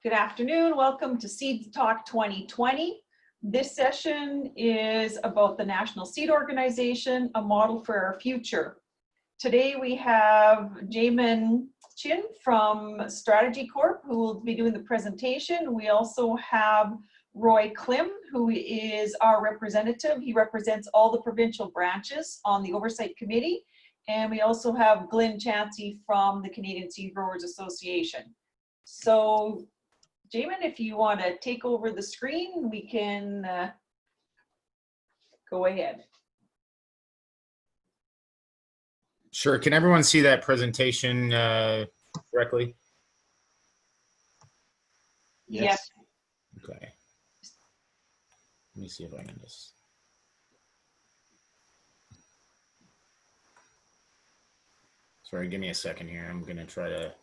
Good afternoon. Welcome to Seed Talk 2020. This session is about the National Seed Organization, a model for our future. Today we have Jamin Chin from Strategy Corp, who will be doing the presentation. We also have Roy Klim, who is our representative. He represents all the provincial branches on the Oversight Committee. And we also have Glenn Chansey from the Canadian Seed Growers Association. So, Jamin, if you want to take over the screen, we can go ahead. Sure. Can everyone see that presentation correctly? Yes. Okay. Let me see if I can just. Sorry, give me a second here. I'm going to try to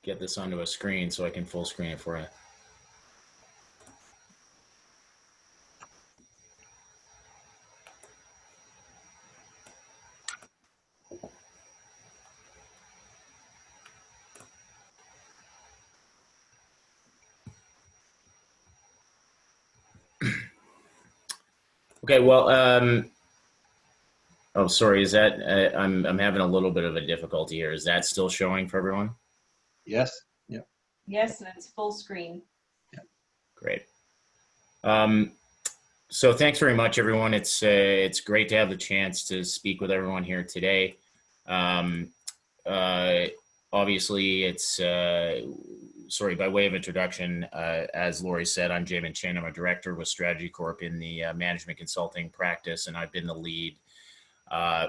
get this onto a screen so I can full screen it for you. Okay, well, oh, sorry, is that, I'm having a little bit of a difficulty here. Is that still showing for everyone? Yes. Yeah. Yes, and it's full screen. Yeah. Great. So thanks very much, everyone. It's great to have the chance to speak with everyone here today. Obviously, it's sorry, by way of introduction, as Lori said, I'm Jamin Chin. I'm a director with Strategy Corp in the management consulting practice, and I've been the lead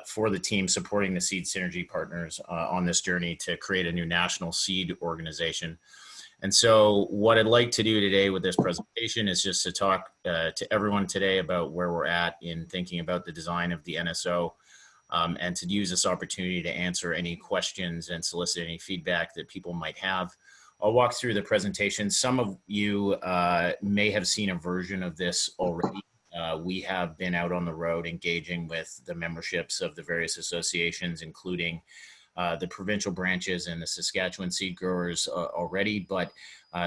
for the team supporting the Seed Synergy partners on this journey to create a new national seed organization. And so what I'd like to do today with this presentation is just to talk to everyone today about where we're at in thinking about the design of the NSO, and to use this opportunity to answer any questions and solicit any feedback that people might have. I'll walk through the presentation. Some of you may have seen a version of this already. We have been out on the road engaging with the memberships of the various associations, including the provincial branches and the Saskatchewan seed growers already, but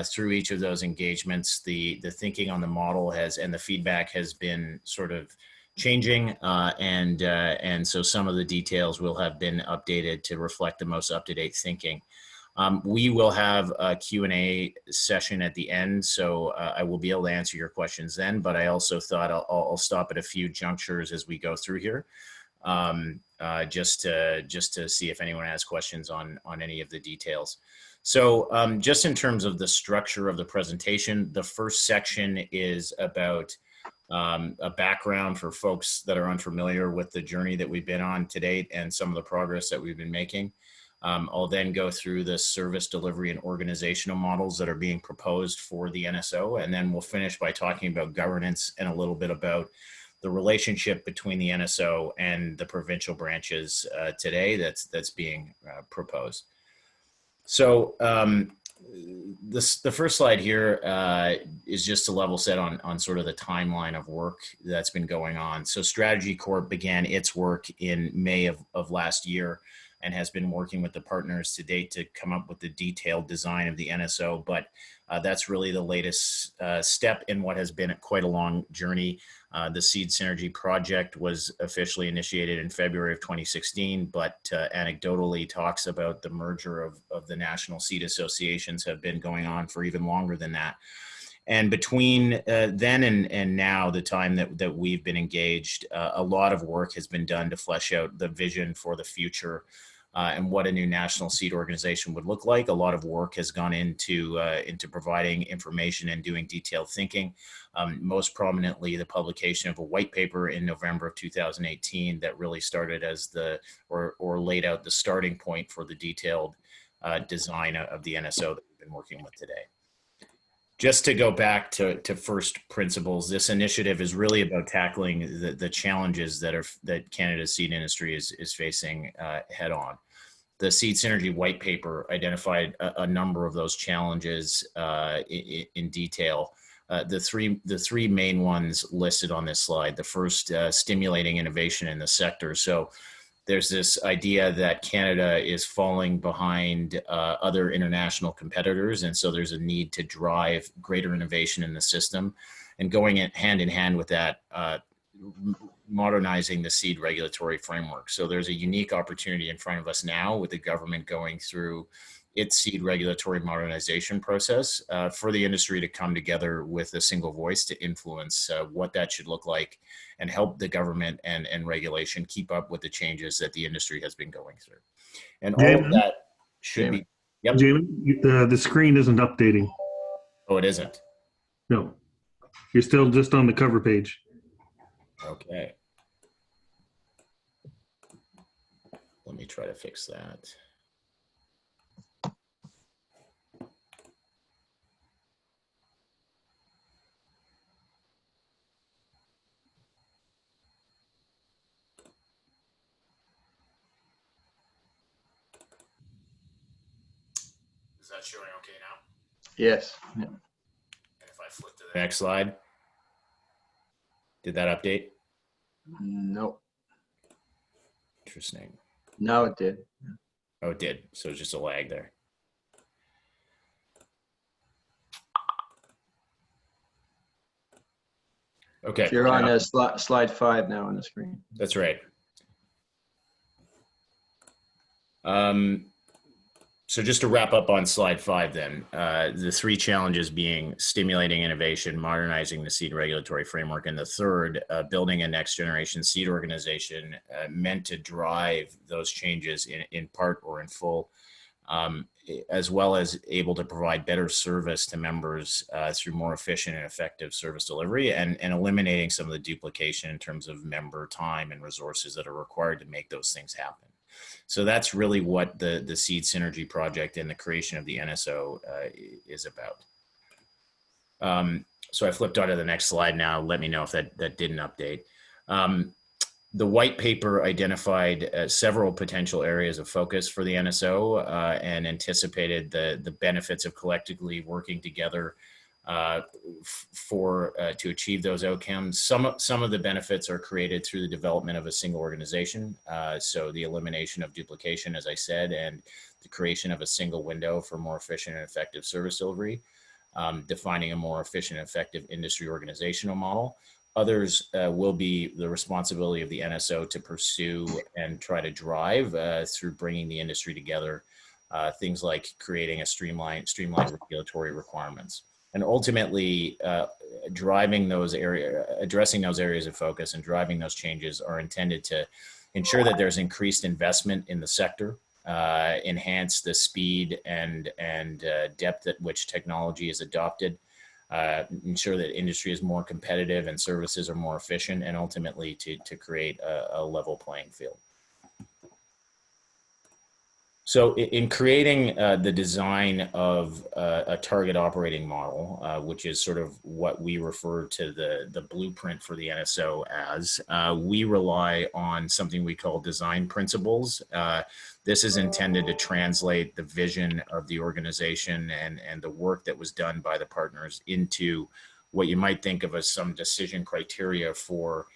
through each of those engagements, the thinking on the model and the feedback has been sort of changing, and so some of the details will have been updated to reflect the most up-to-date thinking. We will have a Q&A session at the end, so I will be able to answer your questions then, but I also thought I'll stop at a few junctures as we go through here. Just to see if anyone has questions on any of the details. So just in terms of the structure of the presentation, the first section is about a background for folks that are unfamiliar with the journey that we've been on to date and some of the progress that we've been making. I'll then go through the service delivery and organizational models that are being proposed for the NSO, and then we'll finish by talking about governance and a little bit about the relationship between the NSO and the provincial branches today that's being proposed. So the first slide here is just to level set on sort of the timeline of work that's been going on. So Strategy Corp began its work in May of last year and has been working with the partners to date to come up with the detailed design of the NSO, but that's really the latest step in what has been quite a long journey. The Seed Synergy project was officially initiated in February of 2016, but anecdotally talks about the merger of the national seed associations have been going on for even longer than that. And between then and now, the time that we've been engaged, a lot of work has been done to flesh out the vision for the future and what a new national seed organization would look like. A lot of work has gone into providing information and doing detailed thinking. Most prominently, the publication of a white paper in November of 2018 that really started as or laid out the starting point for the detailed design of the NSO that we've been working with today. Just to go back to first principles, this initiative is really about tackling the challenges that Canada's seed industry is facing head on. The Seed Synergy white paper identified a number of those challenges in detail. The three main ones listed on this slide. The first, stimulating innovation in the sector. So there's this idea that Canada is falling behind other international competitors. And so there's a need to drive greater innovation in the system, and going hand in hand with that, modernizing the seed regulatory framework. So there's a unique opportunity in front of us now with the government going through its seed regulatory modernization process for the industry to come together with a single voice to influence what that should look like, and help the government and regulation keep up with the changes that the industry has been going through. And all of that should be, yep. Jamie, the screen isn't updating. Oh, it isn't. No, you're still just on the cover page. Okay. Let me try to fix that. Is that showing okay now? Yes. Yeah. And if I flip to the next slide, did that update? No. Interesting. No, it did. Oh, it did. So it's just a lag there. Okay. You're on slide 5 now on the screen. That's right. So just to wrap up on slide 5 then, the 3 challenges being stimulating innovation, modernizing the seed regulatory framework, and the third, building a next generation seed organization meant to drive those changes in part or in full, as well as able to provide better service to members through more efficient and effective service delivery, and eliminating some of the duplication in terms of member time and resources that are required to make those things happen. So that's really what the Seed Synergy project and the creation of the NSO is about. So I flipped on to the next slide now. Let me know if that didn't update. The white paper identified several potential areas of focus for the NSO and anticipated the benefits of collectively working together to achieve those outcomes. Some of the benefits are created through the development of a single organization. So the elimination of duplication, as I said, and the creation of a single window for more efficient and effective service delivery, defining a more efficient and effective industry organizational model. Others will be the responsibility of the NSO to pursue and try to drive through bringing the industry together, things like creating a streamlined regulatory requirements. And ultimately, addressing those areas of focus and driving those changes are intended to ensure that there's increased investment in the sector, enhance the speed and depth at which technology is adopted, ensure that industry is more competitive and services are more efficient, and ultimately to create a level playing field. So in creating the design of a target operating model, which is sort of what we refer to the blueprint for the NSO as, we rely on something we call design principles. This is intended to translate the vision of the organization and the work that was done by the partners into what you might think of as some decision criteria for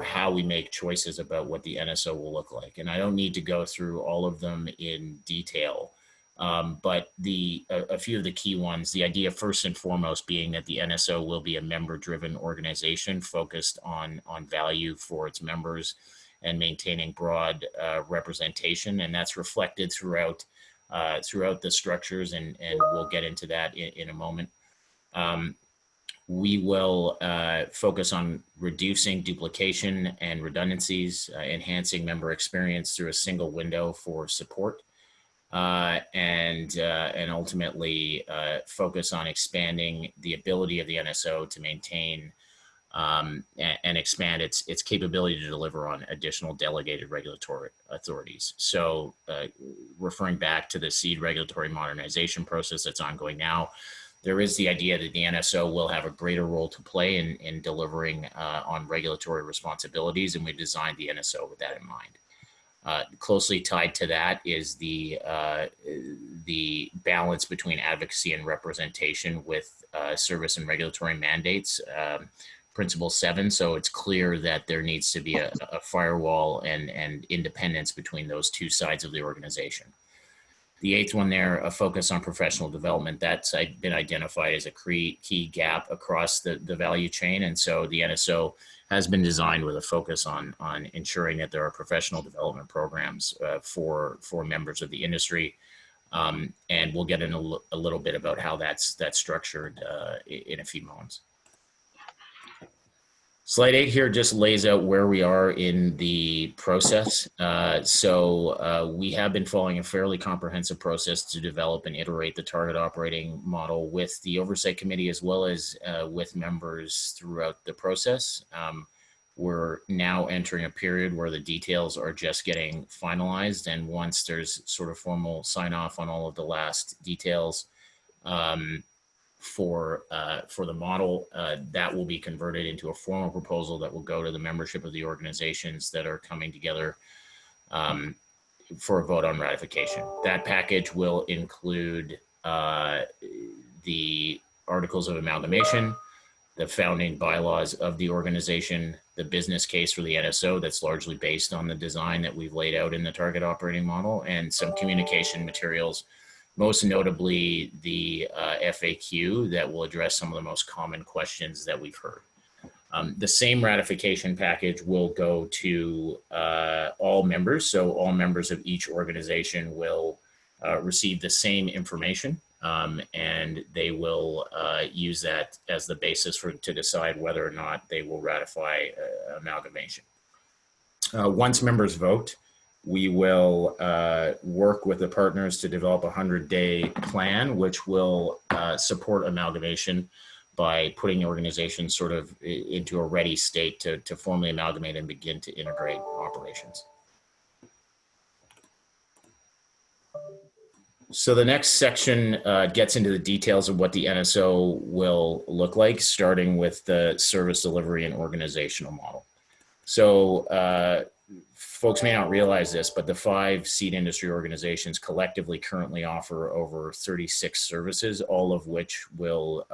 how we make choices about what the NSO will look like. And I don't need to go through all of them in detail, but a few of the key ones, the idea first and foremost being that the NSO will be a member-driven organization focused on value for its members and maintaining broad representation. And that's reflected throughout the structures, and we'll get into that in a moment. We will focus on reducing duplication and redundancies, enhancing member experience through a single window for support, and ultimately focus on expanding the ability of the NSO to maintain and expand its capability to deliver on additional delegated regulatory authorities. So referring back to the seed regulatory modernization process that's ongoing now, there is the idea that the NSO will have a greater role to play in delivering on regulatory responsibilities, and we designed the NSO with that in mind. Closely tied to that is the balance between advocacy and representation with service and regulatory mandates, Principle 7. So it's clear that there needs to be a firewall and independence between those two sides of the organization. The 8th one there, a focus on professional development, that's been identified as a key gap across the value chain. And so the NSO has been designed with a focus on ensuring that there are professional development programs for members of the industry. And we'll get in a little bit about how that's structured in a few moments. Slide 8 here just lays out where we are in the process. So we have been following a fairly comprehensive process to develop and iterate the target operating model with the oversight committee, as well as with members throughout the process. We're now entering a period where the details are just getting finalized. And once there's sort of formal sign off on all of the last details, for the model, that will be converted into a formal proposal that will go to the membership of the organizations that are coming together for a vote on ratification. That package will include the articles of amalgamation, the founding bylaws of the organization, the business case for the NSO that's largely based on the design that we've laid out in the target operating model, and some communication materials, most notably the FAQ that will address some of the most common questions that we've heard. The same ratification package will go to all members. So all members of each organization will receive the same information, and they will use that as the basis to decide whether or not they will ratify amalgamation. Once members vote, we will work with the partners to develop a 100-day plan, which will support amalgamation by putting the organization sort of into a ready state to formally amalgamate and begin to integrate operations. So the next section gets into the details of what the NSO will look like, starting with the service delivery and organizational model. So folks may not realize this, but the 5 seed industry organizations collectively currently offer over 36 services, all of which will,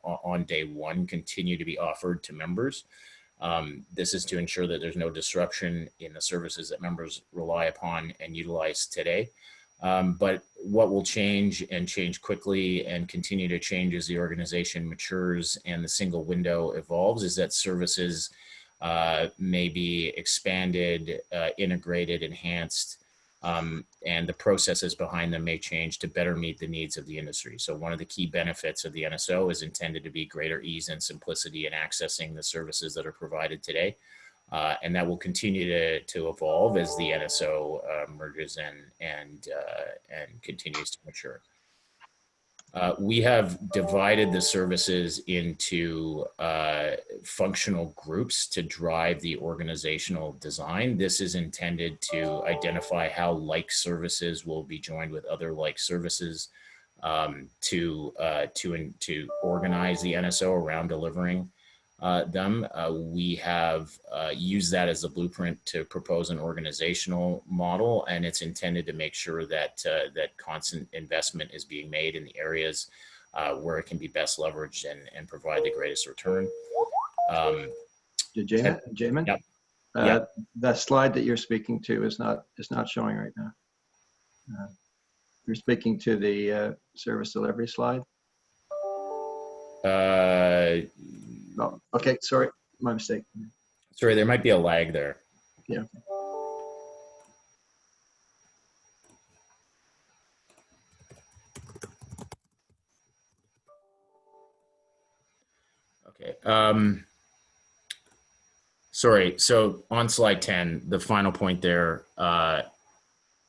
on day 1, continue to be offered to members. This is to ensure that there's no disruption in the services that members rely upon and utilize today. But what will change, and change quickly, and continue to change as the organization matures and the single window evolves, is that services may be expanded, integrated, enhanced, and the processes behind them may change to better meet the needs of the industry. So one of the key benefits of the NSO is intended to be greater ease and simplicity in accessing the services that are provided today. And that will continue to evolve as the NSO merges and continues to mature. We have divided the services into functional groups to drive the organizational design. This is intended to identify how like services will be joined with other like services to organize the NSO around delivering them. We have used that as a blueprint to propose an organizational model, and it's intended to make sure that that constant investment is being made in the areas where it can be best leveraged and provide the greatest return. Jamin? Yep. Yep. That slide that you're speaking to is not showing right now. You're speaking to the service delivery slide? No. Okay, sorry, my mistake. Sorry, there might be a lag there. Yeah. Okay. Sorry. So on slide 10, the final point there,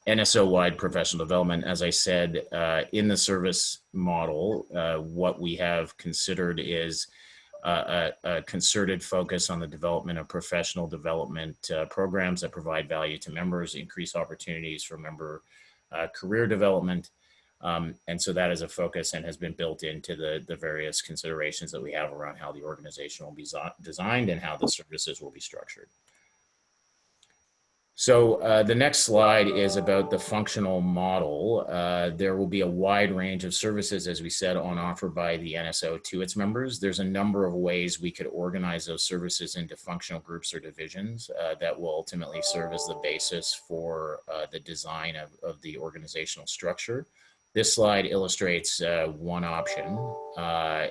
NSO-wide professional development. As I said, in the service model, what we have considered is a concerted focus on the development of professional development programs that provide value to members, increase opportunities for member career development. And so that is a focus and has been built into the various considerations that we have around how the organization will be designed and how the services will be structured. So the next slide is about the functional model. There will be a wide range of services, as we said, on offer by the NSO to its members. There's a number of ways we could organize those services into functional groups or divisions that will ultimately serve as the basis for the design of the organizational structure. This slide illustrates one option.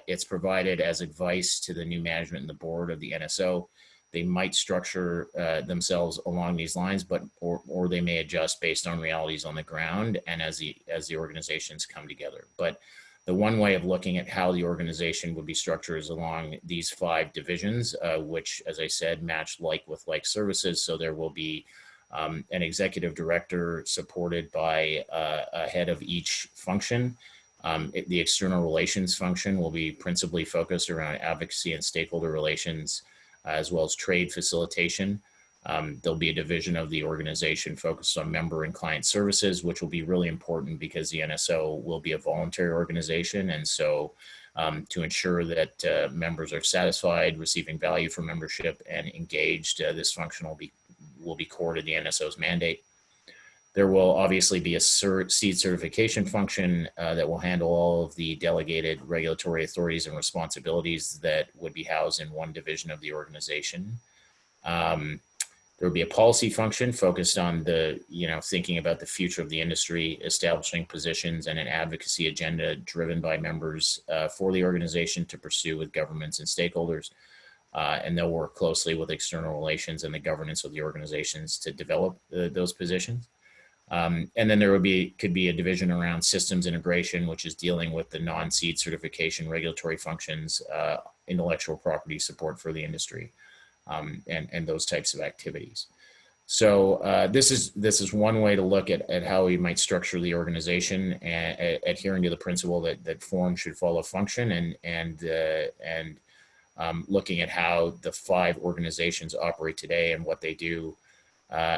It's provided as advice to the new management and the board of the NSO. They might structure themselves along these lines, but or they may adjust based on realities on the ground and as the organizations come together. But the one way of looking at how the organization would be structured is along these 5 divisions, which, as I said, match like with like services. So there will be an executive director supported by a head of each function. The external relations function will be principally focused around advocacy and stakeholder relations, as well as trade facilitation. There'll be a division of the organization focused on member and client services, which will be really important because the NSO will be a voluntary organization. And so to ensure that members are satisfied, receiving value from membership and engaged, this function will be core to the NSO's mandate. There will obviously be a seed certification function that will handle all of the delegated regulatory authorities and responsibilities that would be housed in one division of the organization. There will be a policy function focused on thinking about the future of the industry, establishing positions and an advocacy agenda driven by members for the organization to pursue with governments and stakeholders. And they'll work closely with external relations and the governance of the organizations to develop those positions. And then there could be a division around systems integration, which is dealing with the non-seed certification, regulatory functions, intellectual property support for the industry, and those types of activities. So this is one way to look at how we might structure the organization, and adhering to the principle that form should follow function, and looking at how the 5 organizations operate today and what they do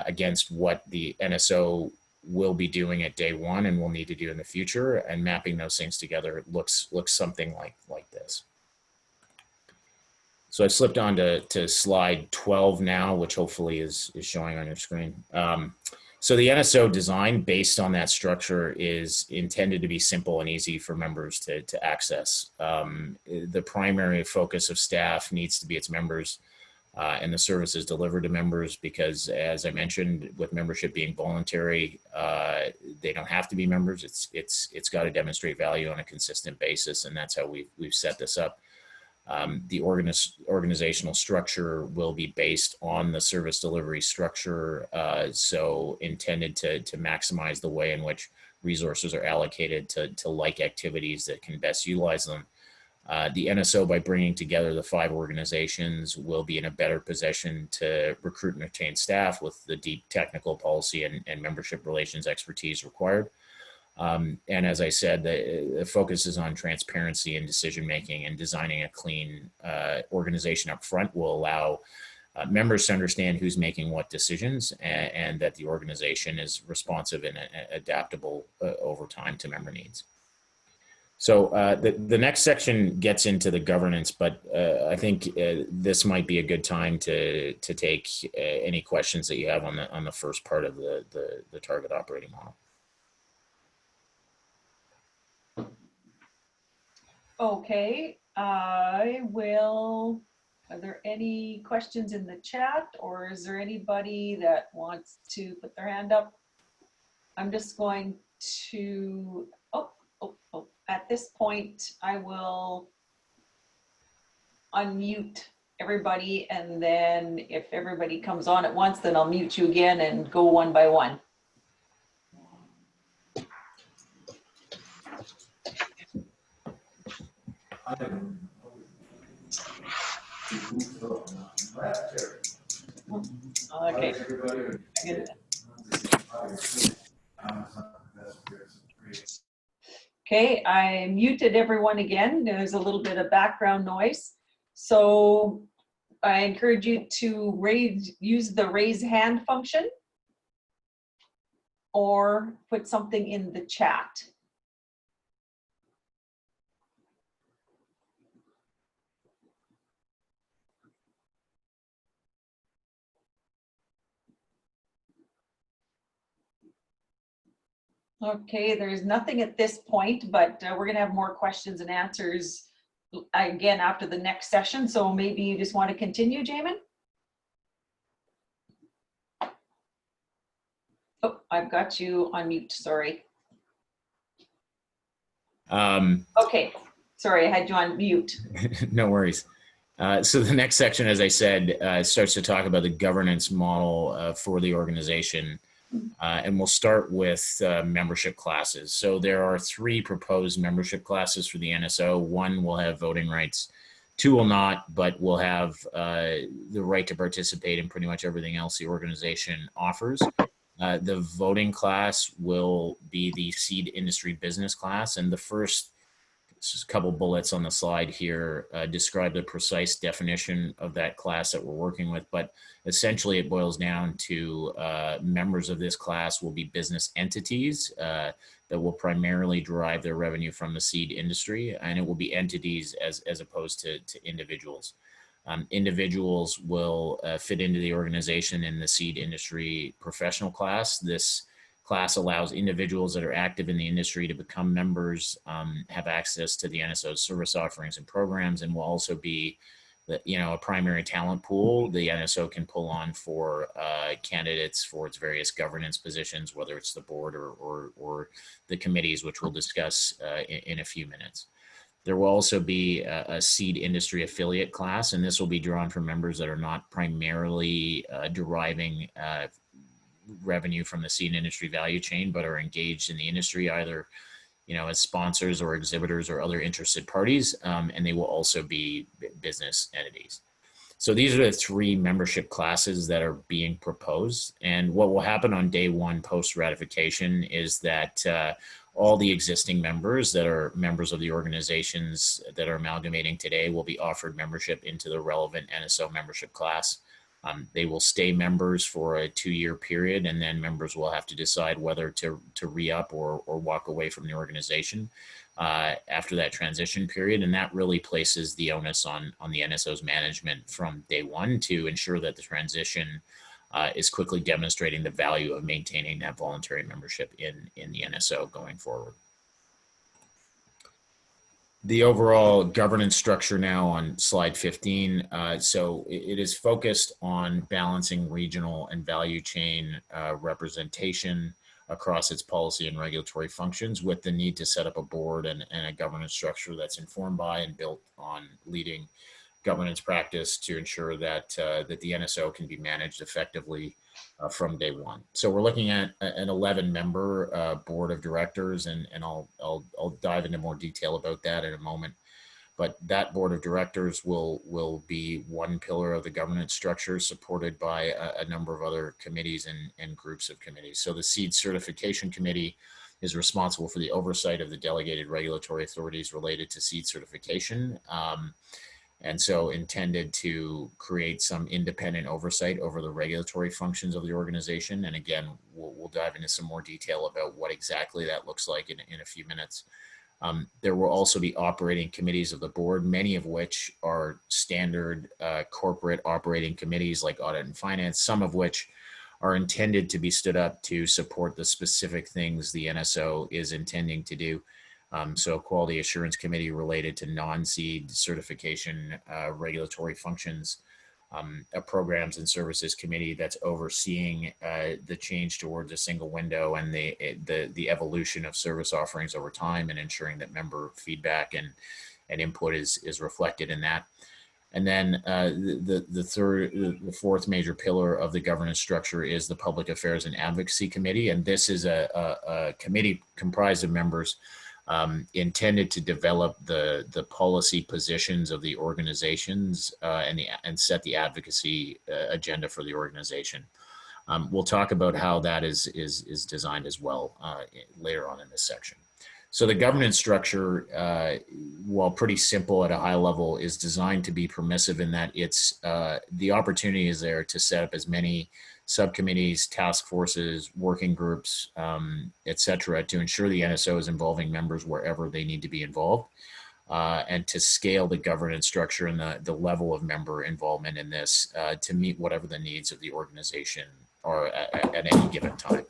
against what the NSO will be doing at day one and will need to do in the future, and mapping those things together looks something like this. So I've slipped on to slide 12 now, which hopefully is showing on your screen. So the NSO design based on that structure is intended to be simple and easy for members to access. The primary focus of staff needs to be its members and the services delivered to members, because, as I mentioned, with membership being voluntary, they don't have to be members. It's got to demonstrate value on a consistent basis, and that's how we've set this up. The organizational structure will be based on the service delivery structure, so intended to maximize the way in which resources are allocated to like activities that can best utilize them. The NSO, by bringing together the 5 organizations, will be in a better position to recruit and retain staff with the deep technical policy and membership relations expertise required. And as I said, the focus is on transparency and decision-making, and designing a clean organization up front will allow members to understand who's making what decisions, and that the organization is responsive and adaptable over time to member needs. So the next section gets into the governance, but I think this might be a good time to take any questions that you have on the first part of the target operating model. Okay, I will. Are there any questions in the chat, or is there anybody that wants to put their hand up? I'm just going to, at this point, I will unmute everybody, and then if everybody comes on at once, then I'll mute you again and go one by one. Okay. Okay, I muted everyone again. There's a little bit of background noise. So I encourage you to use the raise hand function or put something in the chat. Okay, there's nothing at this point, but we're gonna have more questions and answers again after the next session. So maybe you just want to continue, Jamin? Oh, I've got you on mute, sorry. Okay, sorry, I had you on mute. No worries. So the next section, as I said, starts to talk about the governance model for the organization. And we'll start with membership classes. So there are 3 proposed membership classes for the NSO. 1 will have voting rights. 2 will not, but will have the right to participate in pretty much everything else the organization offers. The voting class will be the seed industry business class. And the first couple bullets on the slide here describe the precise definition of that class that we're working with. But essentially it boils down to members of this class will be business entities that will primarily derive their revenue from the seed industry. And it will be entities as opposed to individuals. Individuals will fit into the organization in the seed industry professional class. This class allows individuals that are active in the industry to become members, have access to the NSO's service offerings and programs, and will also be a primary talent pool the NSO can pull on for candidates for its various governance positions, whether it's the board or the committees, which we'll discuss in a few minutes. There will also be a seed industry affiliate class, and this will be drawn from members that are not primarily deriving revenue from the seed industry value chain, but are engaged in the industry either, as sponsors or exhibitors or other interested parties, and they will also be business entities. So these are the 3 membership classes that are being proposed. And what will happen on day 1 post ratification is that all the existing members that are members of the organizations that are amalgamating today will be offered membership into the relevant NSO membership class. They will stay members for a 2-year period, and then members will have to decide whether to re-up or walk away from the organization after that transition period. And that really places the onus on the NSO's management from day 1 to ensure that the transition is quickly demonstrating the value of maintaining that voluntary membership in the NSO going forward. The overall governance structure now on slide 15. So it is focused on balancing regional and value chain representation across its policy and regulatory functions, with the need to set up a board and a governance structure that's informed by and built on leading governance practice to ensure that that the NSO can be managed effectively from day 1. So we're looking at an 11-member board of directors, and I'll dive into more detail about that in a moment. But that board of directors will be one pillar of the governance structure, supported by a number of other committees and groups of committees. So the Seed Certification Committee is responsible for the oversight of the delegated regulatory authorities related to seed certification. And so intended to create some independent oversight over the regulatory functions of the organization. And again, we'll dive into some more detail about what exactly that looks like in a few minutes. There will also be operating committees of the board, many of which are standard corporate operating committees like audit and finance, some of which are intended to be stood up to support the specific things the NSO is intending to do. So quality assurance committee related to non-seed certification regulatory functions, a programs and services committee that's overseeing the change towards a single window and the evolution of service offerings over time, and ensuring that member feedback and input is reflected in that. And then the fourth major pillar of the governance structure is the Public Affairs and Advocacy Committee, and this is a committee comprised of members intended to develop the policy positions of the organizations and set the advocacy agenda for the organization. We'll talk about how that is designed as well later on in this section. So the governance structure, while pretty simple at a high level, is designed to be permissive in that it's the opportunity is there to set up as many subcommittees, task forces, working groups, et cetera, to ensure the NSO is involving members wherever they need to be involved, and to scale the governance structure and the level of member involvement in this to meet whatever the needs of the organization are at any given time.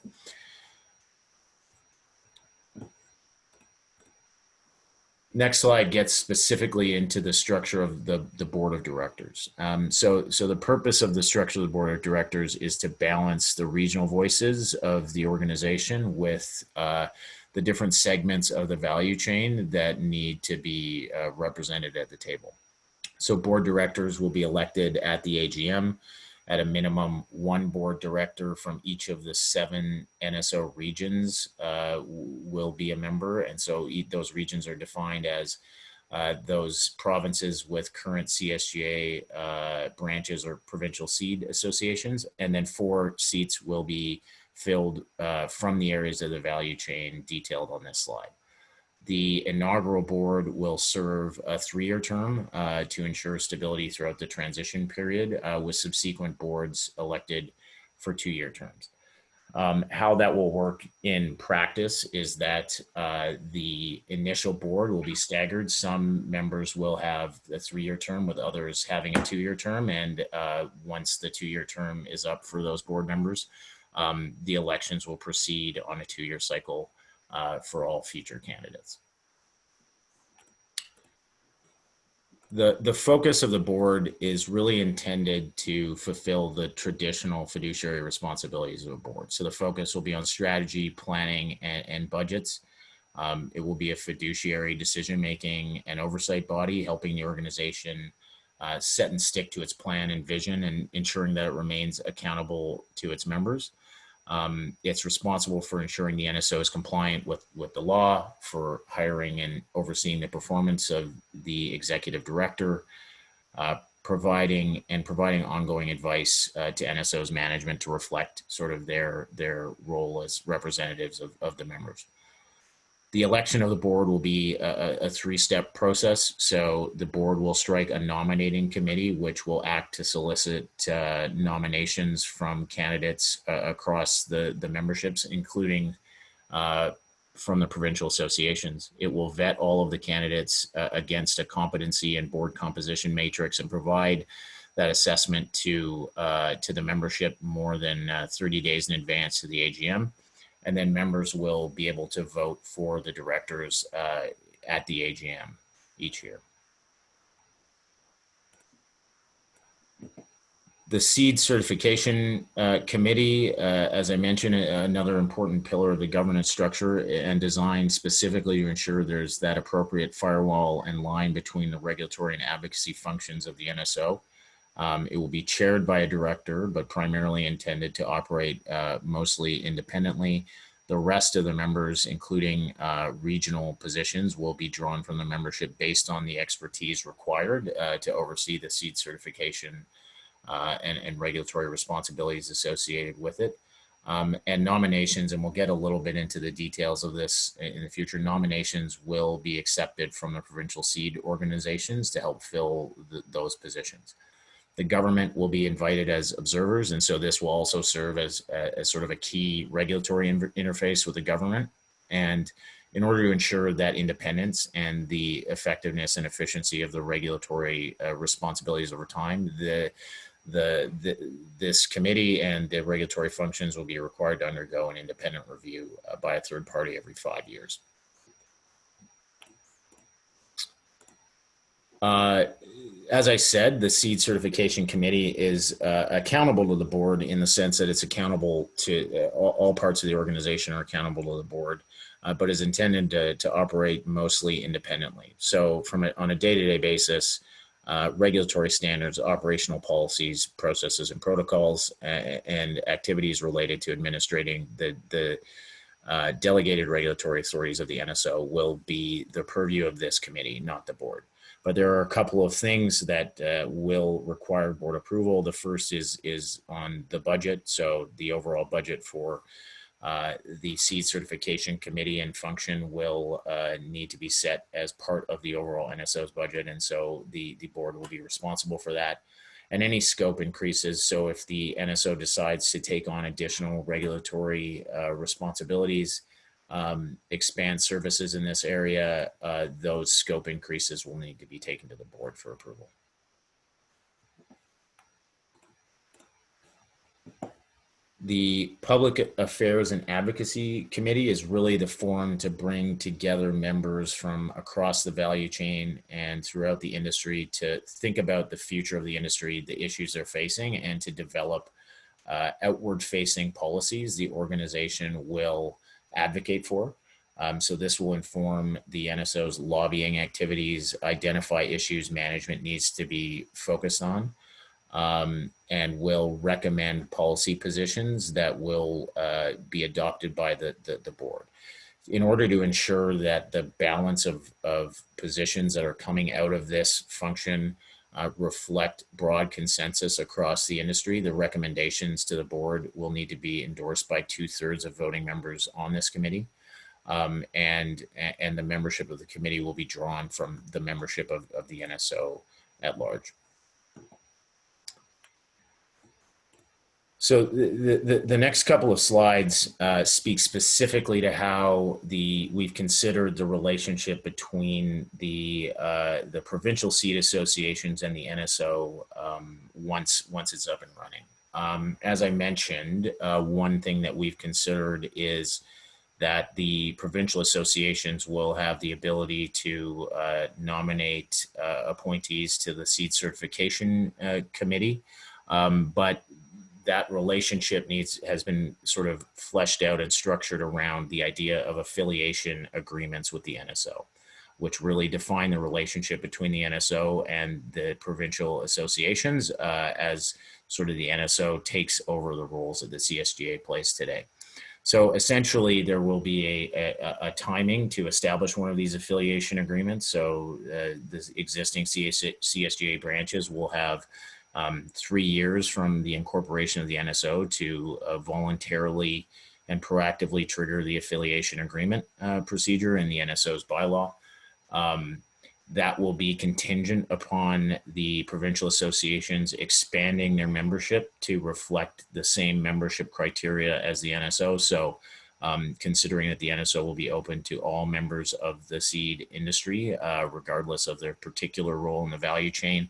Next slide gets specifically into the structure of the board of directors. So the purpose of the structure of the board of directors is to balance the regional voices of the organization with the different segments of the value chain that need to be represented at the table. So board directors will be elected at the AGM. At a minimum, one board director from each of the 7 NSO regions will be a member. And so those regions are defined as those provinces with current CSGA branches or provincial seed associations. And then 4 seats will be filled from the areas of the value chain detailed on this slide. The inaugural board will serve a 3-year term to ensure stability throughout the transition period, with subsequent boards elected for 2-year terms. How that will work in practice is that the initial board will be staggered. Some members will have a 3-year term, with others having a 2-year term. And once the 2-year term is up for those board members, the elections will proceed on a 2-year cycle for all future candidates. The focus of the board is really intended to fulfill the traditional fiduciary responsibilities of a board. So the focus will be on strategy, planning, and budgets. It will be a fiduciary decision-making and oversight body, helping the organization set and stick to its plan and vision, and ensuring that it remains accountable to its members. It's responsible for ensuring the NSO is compliant with the law, for hiring and overseeing the performance of the executive director, providing ongoing advice to NSO's management to reflect sort of their role as representatives of the members. The election of the board will be a 3-step process. So the board will strike a nominating committee, which will act to solicit nominations from candidates across the memberships, including from the provincial associations. It will vet all of the candidates against a competency and board composition matrix and provide that assessment to the membership more than 30 days in advance to the AGM. And then members will be able to vote for the directors at the AGM each year. The Seed Certification Committee, as I mentioned, another important pillar of the governance structure, and designed specifically to ensure there's that appropriate firewall and line between the regulatory and advocacy functions of the NSO. It will be chaired by a director, but primarily intended to operate mostly independently. The rest of the members, including regional positions, will be drawn from the membership based on the expertise required to oversee the seed certification and regulatory responsibilities associated with it. And nominations, and we'll get a little bit into the details of this in the future, nominations will be accepted from the provincial seed organizations to help fill those positions. The government will be invited as observers, and so this will also serve as sort of a key regulatory interface with the government. And in order to ensure that independence and the effectiveness and efficiency of the regulatory responsibilities over time, this committee and the regulatory functions will be required to undergo an independent review by a third party every 5 years. As I said, the Seed Certification Committee is accountable to the board in the sense that it's accountable to all parts of the organization are accountable to the board, but is intended to operate mostly independently. So on a day-to-day basis, regulatory standards, operational policies, processes, and protocols, and activities related to administrating the delegated regulatory authorities of the NSO will be the purview of this committee, not the board. But there are a couple of things that will require board approval. The first is on the budget. So the overall budget for the Seed Certification Committee and function will need to be set as part of the overall NSO's budget. And so the board will be responsible for that. And any scope increases. So if the NSO decides to take on additional regulatory responsibilities, expand services in this area, those scope increases will need to be taken to the board for approval. The Public Affairs and Advocacy Committee is really the forum to bring together members from across the value chain and throughout the industry to think about the future of the industry, the issues they're facing, and to develop outward-facing policies the organization will advocate for. So this will inform the NSO's lobbying activities, identify issues management needs to be focused on, and will recommend policy positions that will be adopted by the board. In order to ensure that the balance of positions that are coming out of this function reflect broad consensus across the industry, the recommendations to the board will need to be endorsed by 2/3 of voting members on this committee. And the membership of the committee will be drawn from the membership of the NSO at large. So the next couple of slides speak specifically to how we've considered the relationship between the provincial seat associations and the NSO once it's up and running. As I mentioned, one thing that we've considered is that the provincial associations will have the ability to nominate appointees to the seat certification committee, but that relationship has been sort of fleshed out and structured around the idea of affiliation agreements with the NSO, which really define the relationship between the NSO and the provincial associations as sort of the NSO takes over the roles that the CSGA plays today. So essentially, there will be a timing to establish one of these affiliation agreements. So the existing CSGA branches will have 3 years from the incorporation of the NSO to voluntarily and proactively trigger the affiliation agreement procedure in the NSO's bylaw. That will be contingent upon the provincial associations expanding their membership to reflect the same membership criteria as the NSO. So considering that the NSO will be open to all members of the seed industry, regardless of their particular role in the value chain,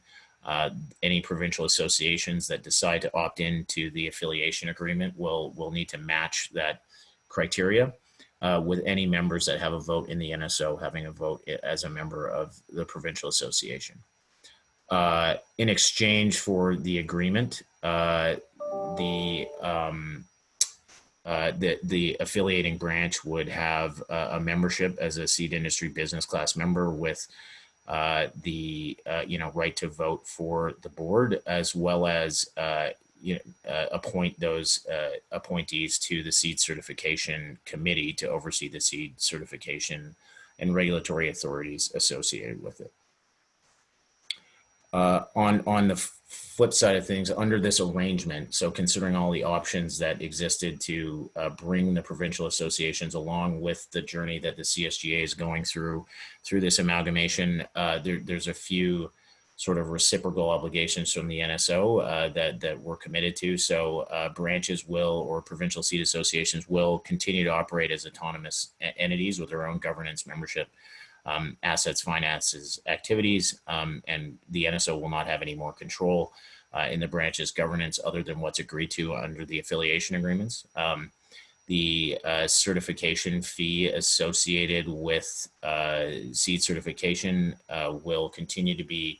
any provincial associations that decide to opt into the affiliation agreement will need to match that criteria with any members that have a vote in the NSO having a vote as a member of the provincial association. In exchange for the agreement, the affiliating branch would have a membership as a seed industry business class member with the right to vote for the board, as well as appoint those appointees to the seed certification committee to oversee the seed certification and regulatory authorities associated with it. On the flip side of things, under this arrangement, so considering all the options that existed to bring the provincial associations along with the journey that the CSGA is going through this amalgamation, there's a few sort of reciprocal obligations from the NSO that we're committed to. So branches or provincial seat associations will continue to operate as autonomous entities with their own governance, membership, assets, finances, activities, and the NSO will not have any more control in the branch's governance other than what's agreed to under the affiliation agreements. The certification fee associated with seed certification will continue to be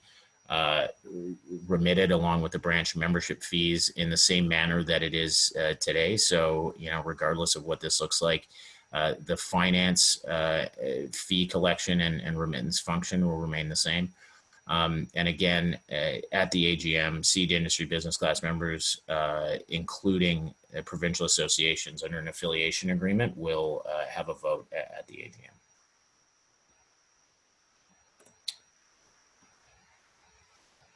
remitted along with the branch membership fees in the same manner that it is today. So, regardless of what this looks like, the finance fee collection and remittance function will remain the same. And again, at the AGM, seed industry business class members, including provincial associations under an affiliation agreement, will have a vote at the AGM.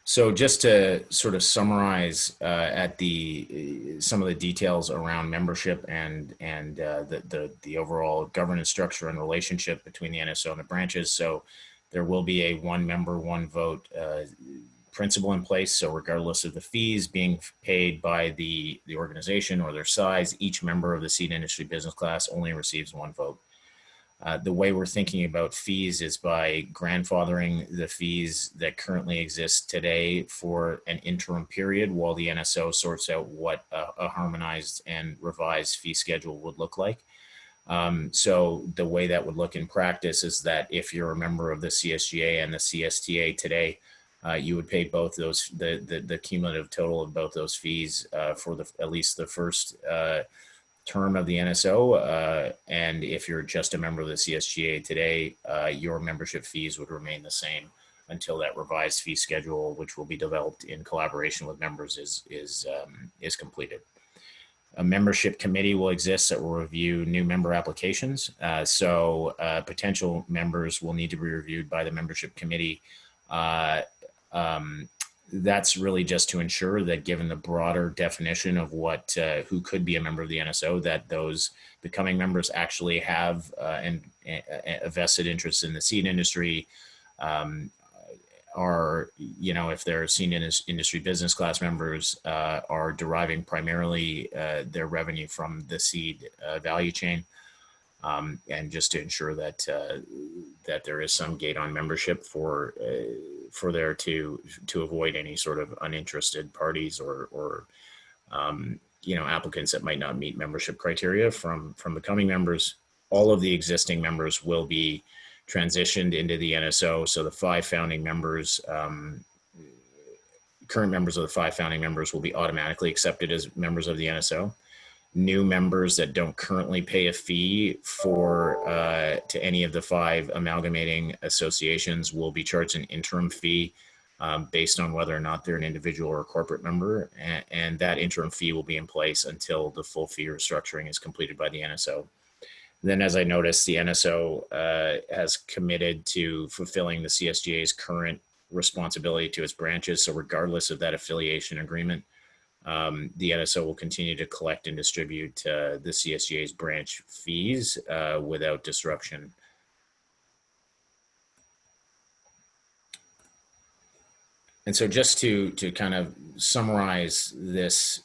So just to sort of summarize some of the details around membership and the overall governance structure and relationship between the NSO and the branches. So there will be a one member, one vote principle in place. So regardless of the fees being paid by the organization or their size, each member of the seed industry business class only receives one vote. The way we're thinking about fees is by grandfathering the fees that currently exist today for an interim period while the NSO sorts out what a harmonized and revised fee schedule would look like. So the way that would look in practice is that if you're a member of the CSGA and the CSTA today, you would pay both those, the cumulative total of both those fees for at least the first term of the NSO. And if you're just a member of the CSGA today, your membership fees would remain the same until that revised fee schedule, which will be developed in collaboration with members, is completed. A membership committee will exist that will review new member applications. So potential members will need to be reviewed by the membership committee. That's really just to ensure that, given the broader definition of what who could be a member of the NSO, that those becoming members actually have a vested interest in the seed industry, are, you know, if they're seed industry business class members, are deriving primarily their revenue from the seed value chain, and just to ensure that that there is some gate on membership for there to avoid any sort of uninterested parties or you know, applicants that might not meet membership criteria from becoming members. All of the existing members will be transitioned into the NSO. So the 5 founding members, current members of the 5 founding members, will be automatically accepted as members of the NSO. New members that don't currently pay a fee for to any of the 5 amalgamating associations will be charged an interim fee based on whether or not they're an individual or a corporate member, and that interim fee will be in place until the full fee restructuring is completed by the NSO. Then, as I noticed, the NSO has committed to fulfilling the CSGA's current responsibility to its branches. So regardless of that affiliation agreement, the NSO will continue to collect and distribute the CSGA's branch fees without disruption. And so just to kind of summarize this,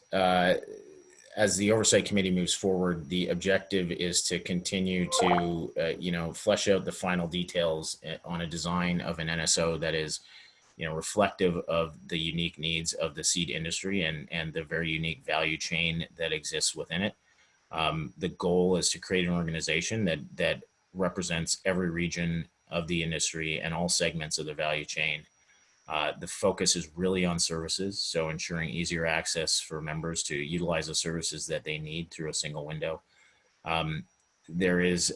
as the Oversight Committee moves forward, the objective is to continue to, you know, flesh out the final details on a design of an NSO that is, you know, reflective of the unique needs of the seed industry and the very unique value chain that exists within it. The goal is to create an organization that represents every region of the industry and all segments of the value chain. The focus is really on services, so ensuring easier access for members to utilize the services that they need through a single window. There is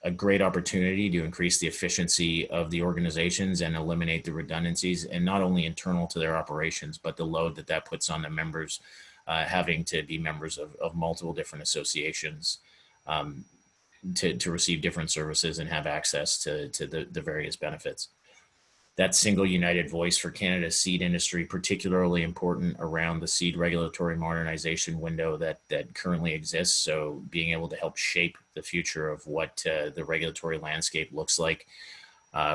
a great opportunity to increase the efficiency of the organizations and eliminate the redundancies, and not only internal to their operations, but the load that puts on the members having to be members of multiple different associations to receive different services and have access to the various benefits. That single united voice for Canada's seed industry, particularly important around the seed regulatory modernization window that currently exists. So being able to help shape the future of what the regulatory landscape looks like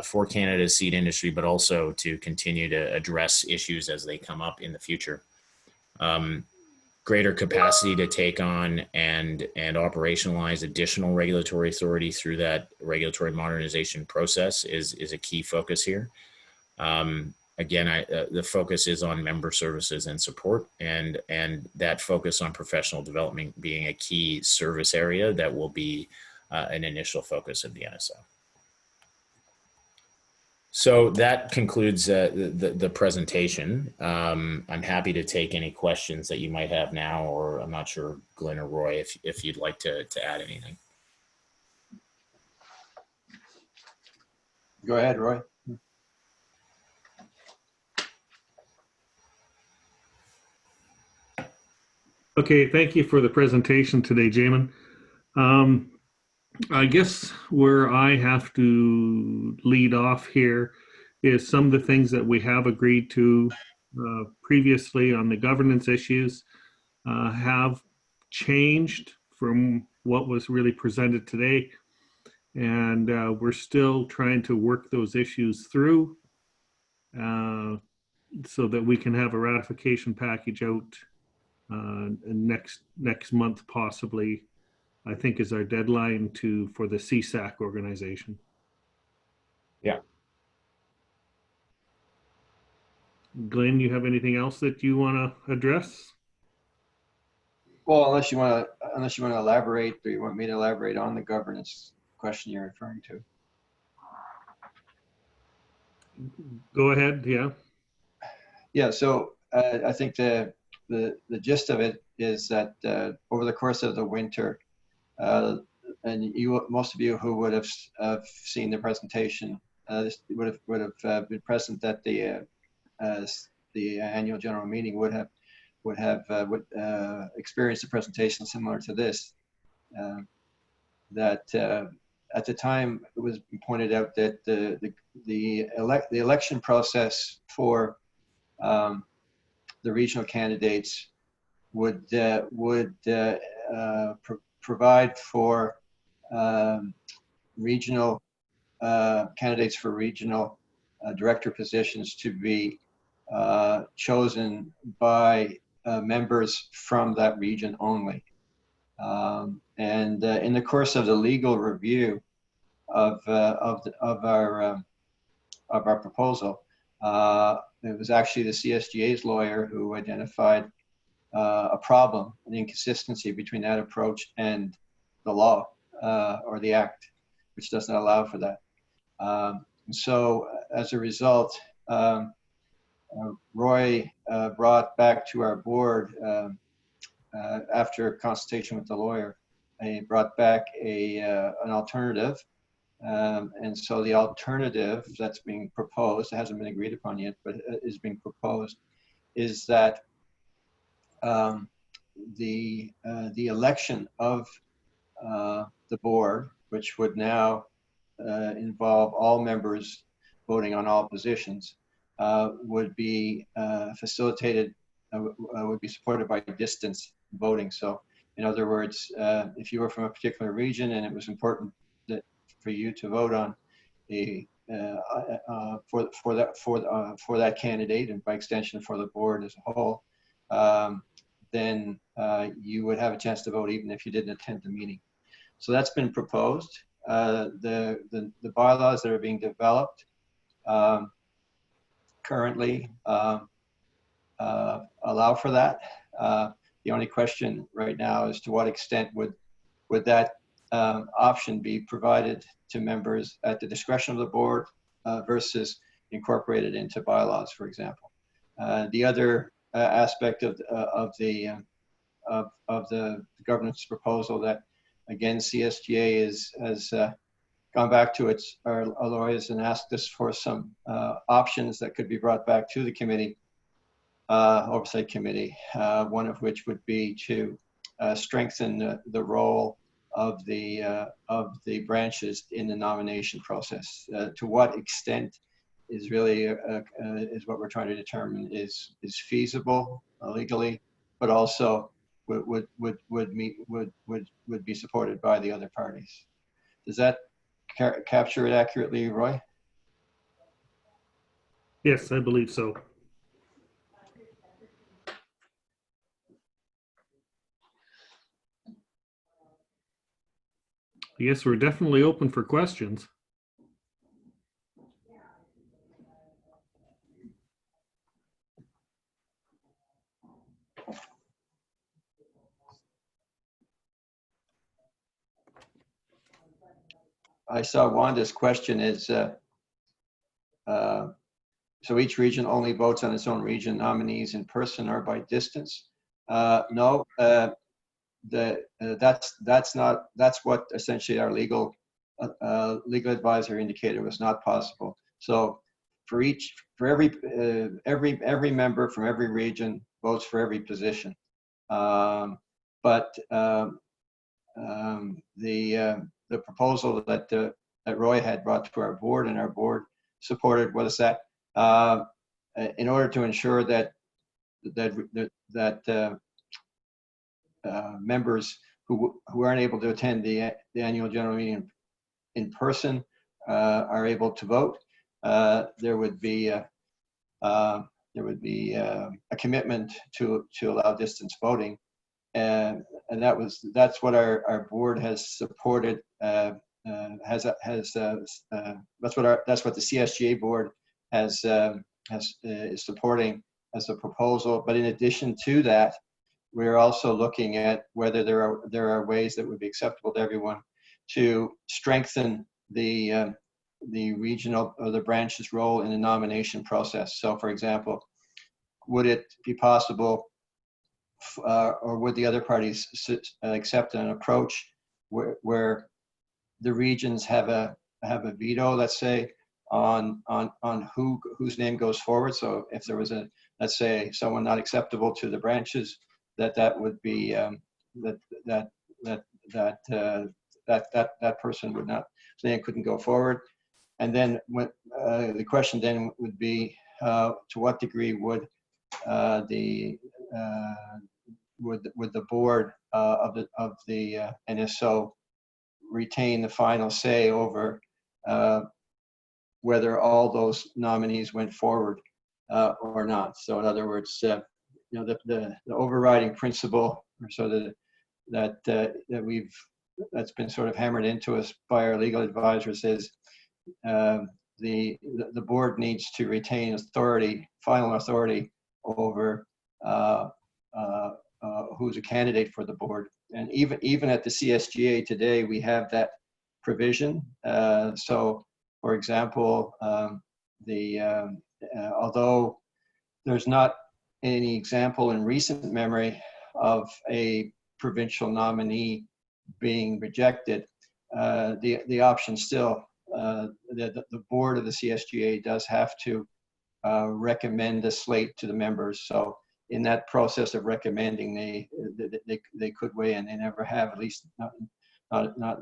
for Canada's seed industry, but also to continue to address issues as they come up in the future. Greater capacity to take on and operationalize additional regulatory authority through that regulatory modernization process is a key focus here. Again, the focus is on member services and support, and that focus on professional development being a key service area that will be an initial focus of the NSO. So that concludes the presentation. I'm happy to take any questions that you might have now, or I'm not sure, Glenn or Roy, if you'd like to add anything. Go ahead, Roy. Okay, thank you for the presentation today, Jamin. I guess where I have to lead off here is some of the things that we have agreed to previously on the governance issues have changed from what was really presented today. And we're still trying to work those issues through so that we can have a ratification package out next month, possibly, I think is our deadline for the CSAC organization. Yeah. Glenn, you have anything else that you want to address? Well, unless you want to elaborate, or you want me to elaborate on the governance question you're referring to. Go ahead. Yeah. Yeah. So I think the gist of it is that over the course of the winter, and most of you who would have seen the presentation, would have been present at the annual general meeting, would have experienced a presentation similar to this. That at the time it was pointed out that the election process for the regional candidates would provide for regional candidates for regional director positions to be chosen by members from that region only. And in the course of the legal review of our proposal, it was actually the CSGA's lawyer who identified a problem, an inconsistency between that approach and the law or the act, which doesn't allow for that. So as a result, Roy brought back to our board, after consultation with the lawyer, he brought back an alternative. And so the alternative that's being proposed, it hasn't been agreed upon yet, but is being proposed, is that the election of the board, which would now involve all members voting on all positions, would be facilitated, would be supported by distance voting. So in other words, if you were from a particular region and it was important that for you to vote on a for that candidate, and by extension for the board as a whole, then you would have a chance to vote even if you didn't attend the meeting. So that's been proposed. The bylaws that are being developed currently allow for that. The only question right now is to what extent would that option be provided to members at the discretion of the board versus incorporated into bylaws, for example. The other aspect of the governance proposal that, again, CSGA has gone back to our lawyers and asked us for some options that could be brought back to the committee, oversight committee, one of which would be to strengthen the role of the branches in the nomination process. To what extent is really is what we're trying to determine is feasible legally, but also would be supported by the other parties. Does that capture it accurately, Roy? Yes, I believe so. Yes, we're definitely open for questions. I saw Wanda's question is, so each region only votes on its own region nominees in person or by distance? No, that's what essentially our legal advisor indicated was not possible. So for every member from every region votes for every position, but the proposal that Roy had brought to our board and our board supported was that in order to ensure that members who aren't able to attend the annual general meeting in person are able to vote, there would be a commitment to allow distance voting. and that's what our board has supported. That's what the CSGA board is supporting as a proposal. But in addition to that, we're also looking at whether there are ways that would be acceptable to everyone to strengthen the regional or the branch's role in the nomination process. So, for example, would it be possible, or would the other parties accept an approach where the regions have a veto, let's say, on whose name goes forward? So if there was let's say, someone not acceptable to the branches, that would be that person would not, then couldn't go forward. And then the question then would be, to what degree would the board of the NSO retain the final say over whether all those nominees went forward or not? So in other words, the overriding principle, or so that's been sort of hammered into us by our legal advisors, is the board needs to retain final authority over who's a candidate for the board. And even at the CSGA today, we have that provision. So, for example, although there's not any example in recent memory of a provincial nominee being rejected, the option still, the board of the CSGA does have to recommend a slate to the members. So in that process of recommending, they could weigh in. They never have, at least not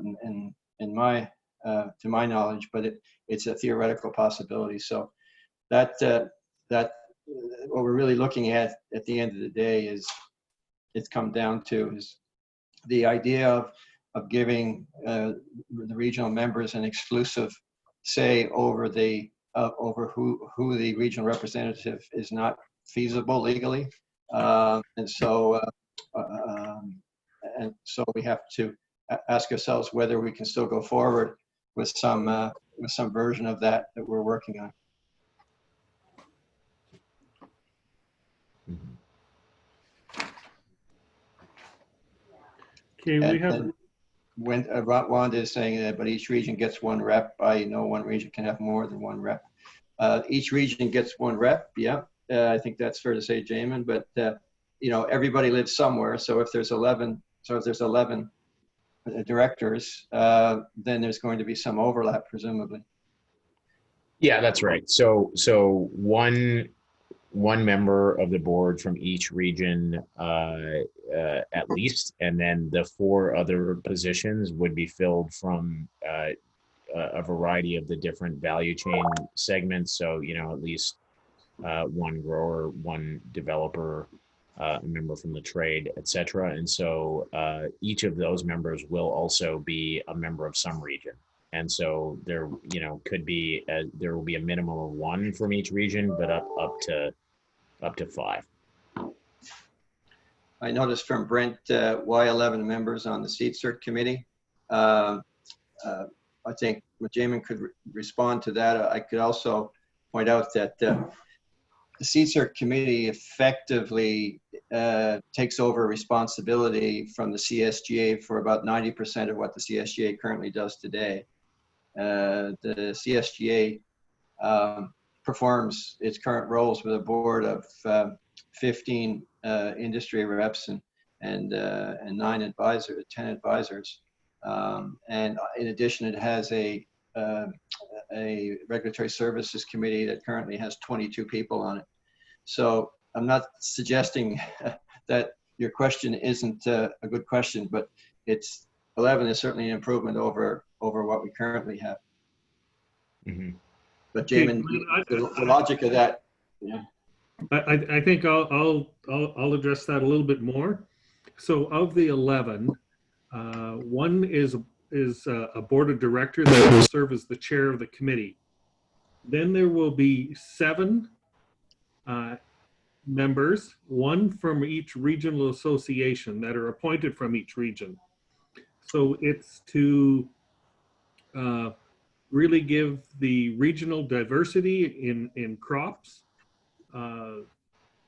in my to my knowledge, but it's a theoretical possibility. So that what we're really looking at the end of the day is, it's come down to is the idea of giving the regional members an exclusive say over who the regional representative is not feasible legally, and so we have to ask ourselves whether we can still go forward with some version of that we're working on. Okay, we have. When Wanda is saying that, but each region gets one rep. I know one region can have more than one rep. Each region gets one rep. Yeah, I think that's fair to say, Jamin. But everybody lives somewhere. So if there's 11, directors, then there's going to be some overlap, presumably. Yeah, that's right. So one member of the board from each region at least, and then the 4 other positions would be filled from a variety of the different value chain segments. So, at least one grower, one developer, a member from the trade, etc. And so each of those members will also be a member of some region. And so there, could be there will be a minimum of 1 from each region, but up to 5. I noticed from Brent, why 11 members on the Seed Cert committee. I think Jamin could respond to that. I could also point out that the Seed Cert committee effectively takes over responsibility from the CSGA for about 90% of what the CSGA currently does today. The CSGA performs its current roles with a board of 15 industry reps and 10 advisors. And in addition, it has a regulatory services committee that currently has 22 people on it. So I'm not suggesting that your question isn't a good question, but 11 is certainly an improvement over what we currently have. Mm-hmm. But Jamin, the logic of that, yeah. I think I'll address that a little bit more. So of the 11, one is a board of directors that will serve as the chair of the committee. Then there will be 7 members, one from each regional association that are appointed from each region. So it's to really give the regional diversity in crops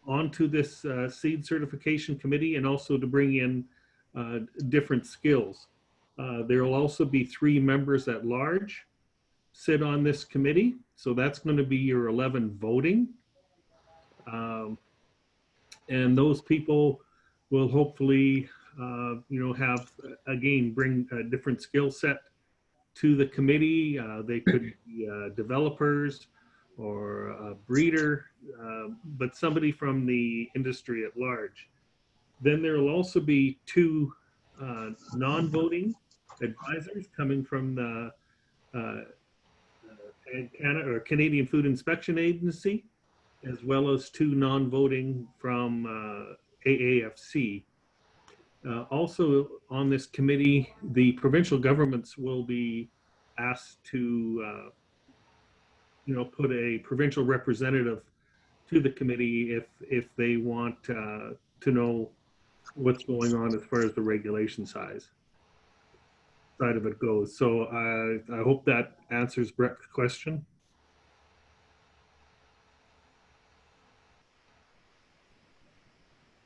onto this seed certification committee, and also to bring in different skills. There will also be 3 members at large sit on this committee. So that's going to be your 11 voting. And those people will hopefully, have, again, bring a different skill set to the committee. They could be developers or a breeder, but somebody from the industry at large. Then there will also be 2 non-voting advisors coming from the Canada or Canadian Food Inspection Agency, as well as 2 non-voting from AAFC. Also on this committee, the provincial governments will be asked to, put a provincial representative to the committee if they want to know what's going on as far as the regulation side of it goes. So I hope that answers Brett's question.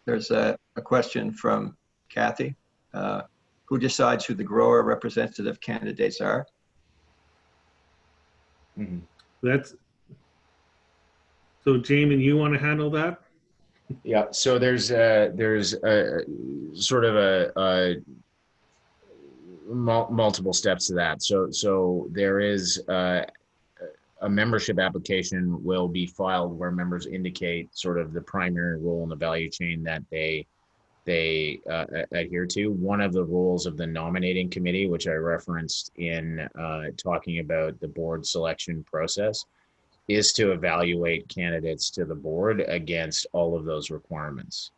There's a question from Kathy. Who decides who the grower representative candidates are? Mhm. So Jamin, you want to handle that? Yeah, so there's a sort of a multiple steps to that. So there is a membership application will be filed where members indicate sort of the primary role in the value chain that they adhere to. One of the roles of the nominating committee, which I referenced in talking about the board selection process, is to evaluate candidates to the board against all of those requirements.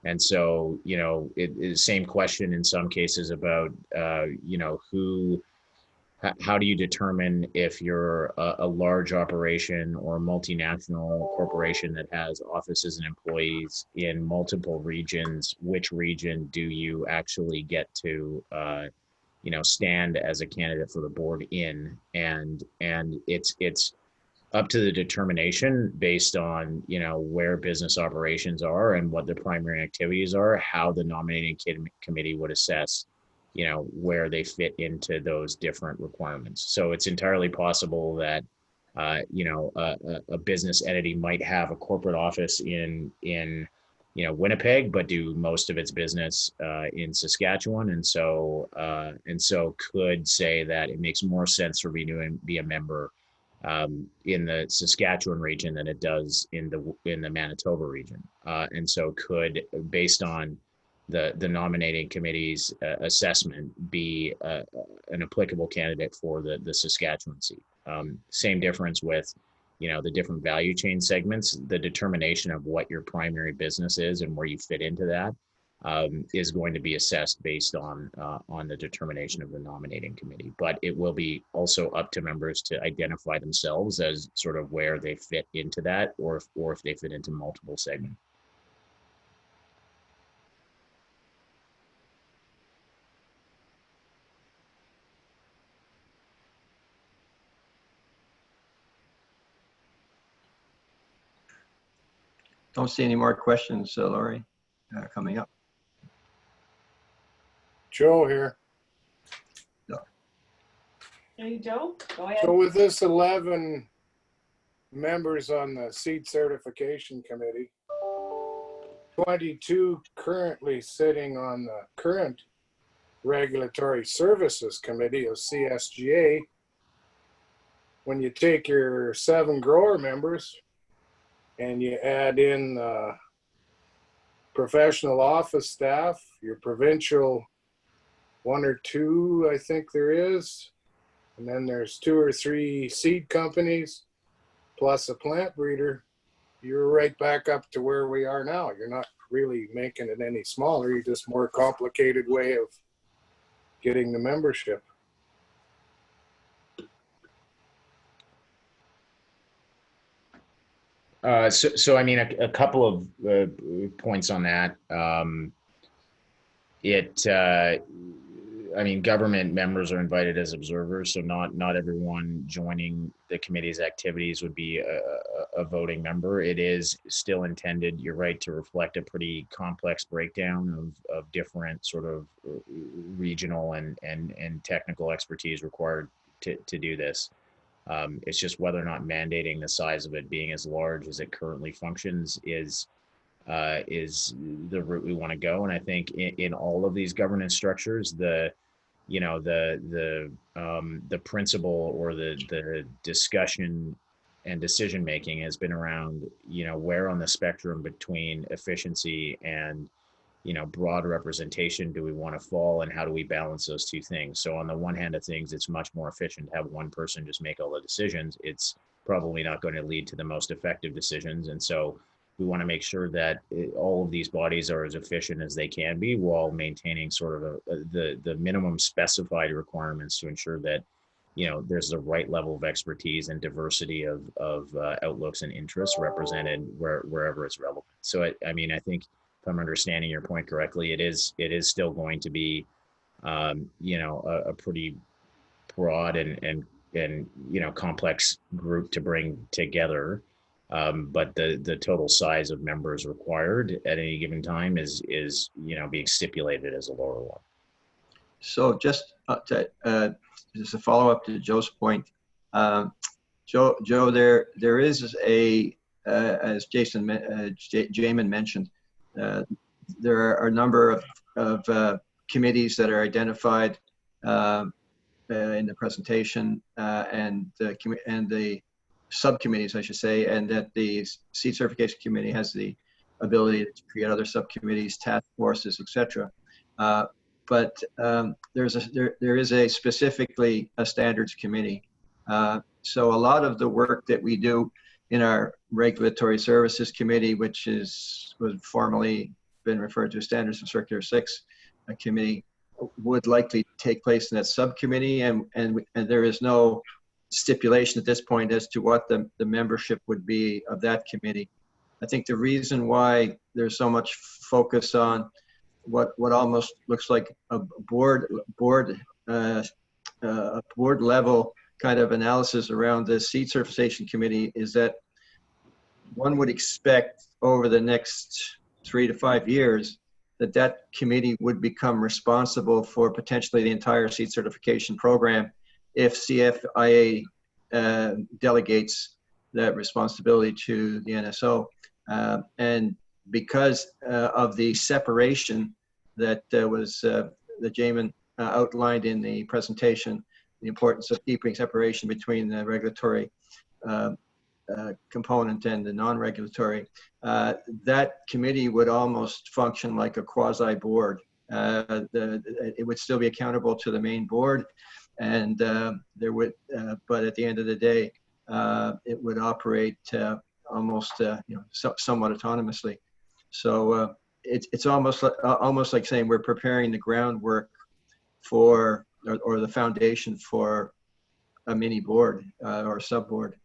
And so, it is same question in some cases about, how do you determine if you're a large operation or a multinational corporation that has offices and employees in multiple regions? Which region do you actually get to, stand as a candidate for the board in? And it's up to the determination based on, where business operations are and what the primary activities are, how the nominating committee would assess, where they fit into those different requirements. So it's entirely possible that, a business entity might have a corporate office in Winnipeg, but do most of its business in Saskatchewan, and so could say that it makes more sense for me to be a member in the Saskatchewan region than it does in the Manitoba region, and so could, based on the nominating committee's assessment, be an applicable candidate for the Saskatchewan seat. Same difference with, the different value chain segments. The determination of what your primary business is and where you fit into that is going to be assessed based on the determination of the nominating committee. But it will be also up to members to identify themselves as sort of where they fit into that, or if they fit into multiple segments. Don't see any more questions, Laurie, coming up. Joe here. Hey, Joe, go ahead. So with this 11 members on the seed certification committee, 22 currently sitting on the current regulatory services committee of CSGA. When you take your 7 grower members and you add in professional office staff, your provincial 1 or 2, I think there is, and then there's 2 or 3 seed companies, plus a plant breeder, you're right back up to where we are now. You're not really making it any smaller. You're just more complicated way of getting the membership. So I mean, a couple of points on that. I mean, government members are invited as observers, so not everyone joining the committee's activities would be a voting member. It is still intended, you're right, to reflect a pretty complex breakdown of different sort of regional and technical expertise required to do this. It's just whether or not mandating the size of it being as large as it currently functions is the route we want to go. And I think in all of these governance structures, the principle or the discussion and decision making has been around, where on the spectrum between efficiency and broad representation do we want to fall, and how do we balance those two things? So on the one hand of things, it's much more efficient to have one person just make all the decisions. It's probably not going to lead to the most effective decisions. And so we want to make sure that all of these bodies are as efficient as they can be, while maintaining sort of the minimum specified requirements to ensure that there's the right level of expertise and diversity of outlooks and interests represented wherever it's relevant. So I mean, I think if I'm understanding your point correctly, it is still going to be a pretty broad and complex group to bring together. But the total size of members required at any given time is being stipulated as a lower one. So just just a follow up to Joe's point, Joe, there is as Jamin mentioned, there are a number of committees that are identified in the presentation, and the subcommittees, I should say, and that the seed certification committee has the ability to create other subcommittees, task forces, etc. But there is specifically a standards committee. So a lot of the work that we do in our regulatory services committee, which was formerly been referred to as Standards and Circular 6 committee, would likely take place in that subcommittee, and there is no stipulation at this point as to what the membership would be of that committee. I think the reason why there's so much focus on what almost looks like a board level kind of analysis around the seed certification committee is that one would expect over the next 3 to 5 years that committee would become responsible for potentially the entire seed certification program if CFIA delegates that responsibility to the NSO. And because of the separation that that Jamin outlined in the presentation, the importance of keeping separation between the regulatory component and the non-regulatory, that committee would almost function like a quasi-board. It would still be accountable to the main board, and but at the end of the day, it would operate almost somewhat autonomously. So it's almost like saying we're preparing the groundwork for or the foundation for a mini board or sub board.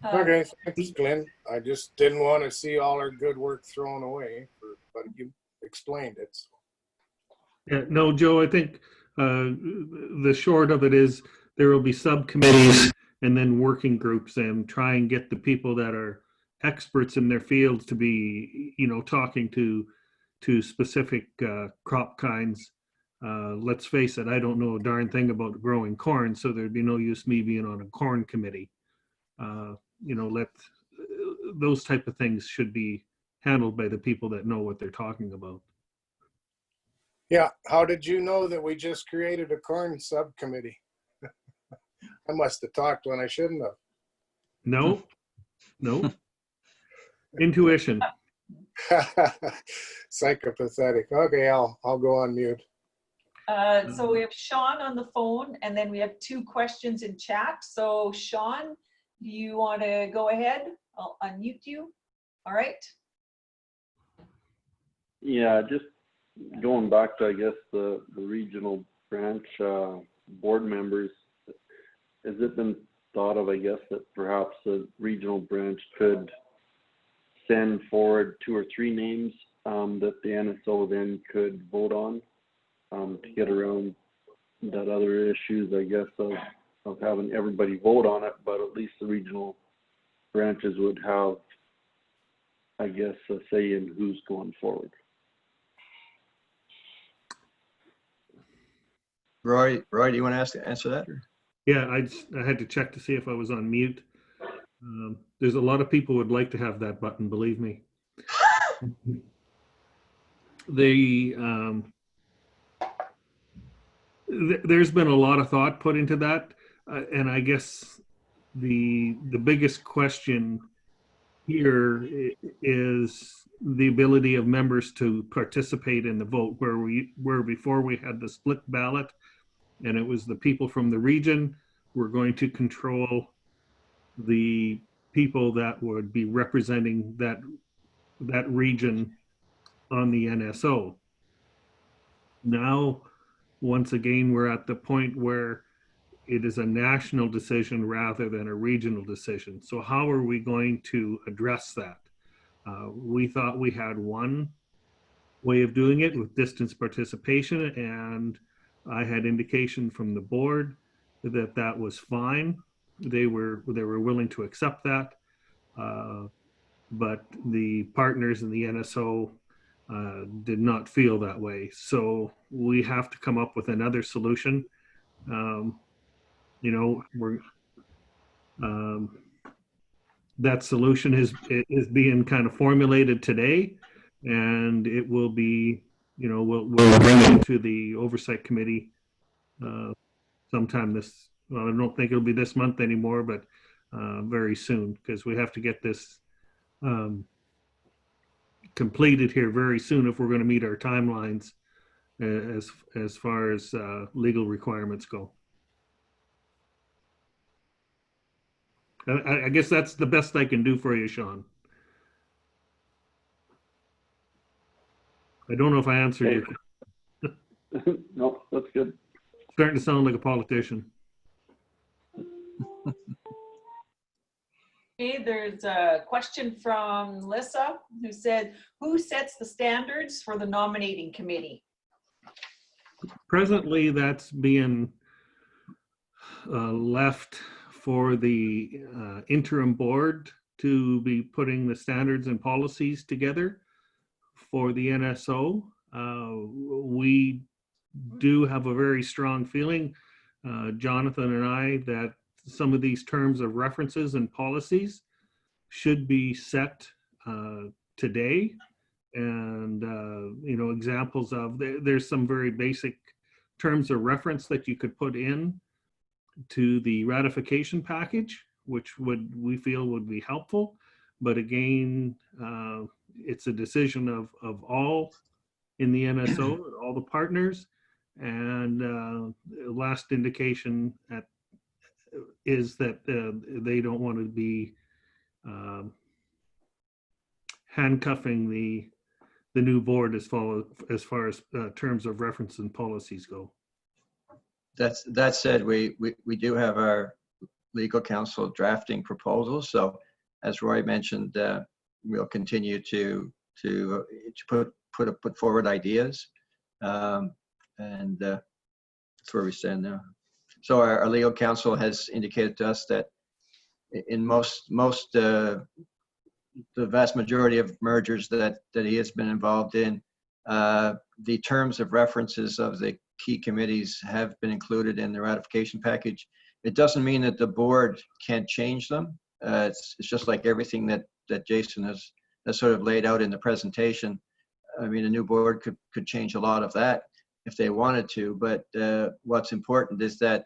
Okay, thanks, Glenn. I just didn't want to see all our good work thrown away, but you explained it. Yeah, no, Joe, I think the short of it is there will be subcommittees and then working groups, and try and get the people that are experts in their fields to be, talking to specific crop kinds. Let's face it, I don't know a darn thing about growing corn, so there'd be no use me being on a corn committee. Those type of things should be handled by the people that know what they're talking about. Yeah, how did you know that we just created a corn subcommittee? I must have talked when I shouldn't have. No. Intuition. Psychopathetic. Okay, I'll go on mute. So we have Sean on the phone, and then we have 2 questions in chat. So Sean, do you want to go ahead? I'll unmute you. All right. Yeah, just going back to, I guess, the regional branch board members. has it been thought of, I guess, that perhaps the regional branch could send forward 2 or 3 names that the NSO then could vote on to get around that other issues, I guess, of having everybody vote on it, but at least the regional branches would have, I guess, a say in who's going forward. Roy, do you want to answer that? Or? Yeah, I had to check to see if I was on mute. There's a lot of people would like to have that button, believe me. There's been a lot of thought put into that, and I guess the biggest question here is the ability of members to participate in the vote, where before we had the split ballot, and it was the people from the region were going to control the people that would be representing that region on the NSO. Now, once again, we're at the point where it is a national decision rather than a regional decision. So how are we going to address that? We thought we had one way of doing it with distance participation, and I had indication from the board that that was fine. They were willing to accept that, but the partners in the NSO did not feel that way. So we have to come up with another solution. You know, that solution is being kind of formulated today, and it will be, you know, we'll bring it to the oversight committee sometime this. Well, I don't think it'll be this month anymore, but very soon, because we have to get this completed here very soon if we're going to meet our timelines as far as legal requirements go. I guess that's the best I can do for you, Sean. I don't know if I answered you. No, that's good. Starting to sound like a politician. Okay, there's a question from Lissa who said, who sets the standards for the nominating committee? Presently, that's being left for the interim board to be putting the standards and policies together for the NSO. We do have a very strong feeling, Jonathan and I, that some of these terms of references and policies should be set today. And, you know, examples of, there's some very basic terms of reference that you could put in to the ratification package, which we feel would be helpful. But again, it's a decision of all in the NSO, all the partners. And last indication is that they don't want to be handcuffing the new board as far as terms of reference and policies go. That said, we do have our legal counsel drafting proposals. So as Roy mentioned, we'll continue to put forward ideas, and that's where we stand now. So our legal counsel has indicated to us that in the vast majority of mergers that he has been involved in, the terms of references of the key committees have been included in the ratification package. It doesn't mean that the board can't change them. It's just like everything that Jason has sort of laid out in the presentation. I mean, a new board could change a lot of that if they wanted to, but what's important is that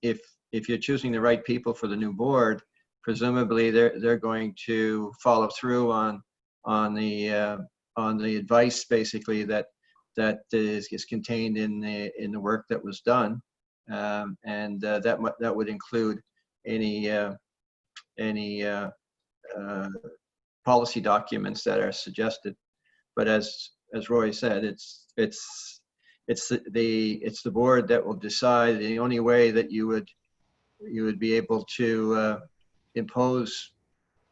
if you're choosing the right people for the new board, presumably they're going to follow through on the advice basically that is contained in the work that was done, and that would include any policy documents that are suggested. But as Roy said, it's the board that will decide. The only way that you would you would be able to impose,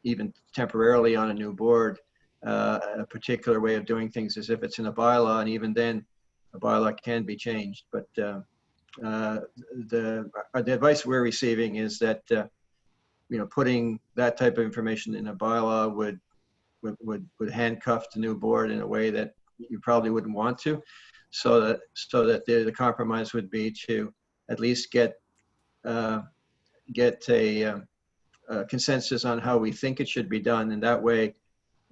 even temporarily on a new board, a particular way of doing things as if it's in a bylaw, and even then a bylaw can be changed. But the advice we're receiving is that putting that type of information in a bylaw would handcuff the new board in a way that you probably wouldn't want to. So that the compromise would be to at least get a consensus on how we think it should be done, and that way,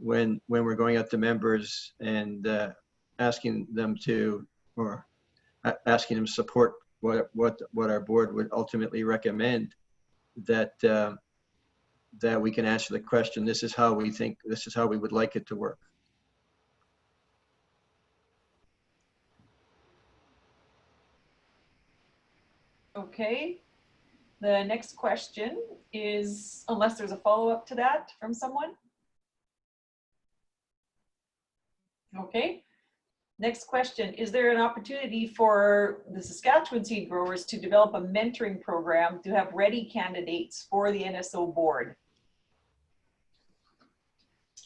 when we're going out to members and asking them to support what our board would ultimately recommend, that we can answer the question, this is how we think, this is how we would like it to work. Okay. The next question is, unless there's a follow-up to that from someone. Okay. Next question, is there an opportunity for the Saskatchewan seed growers to develop a mentoring program to have ready candidates for the NSO board?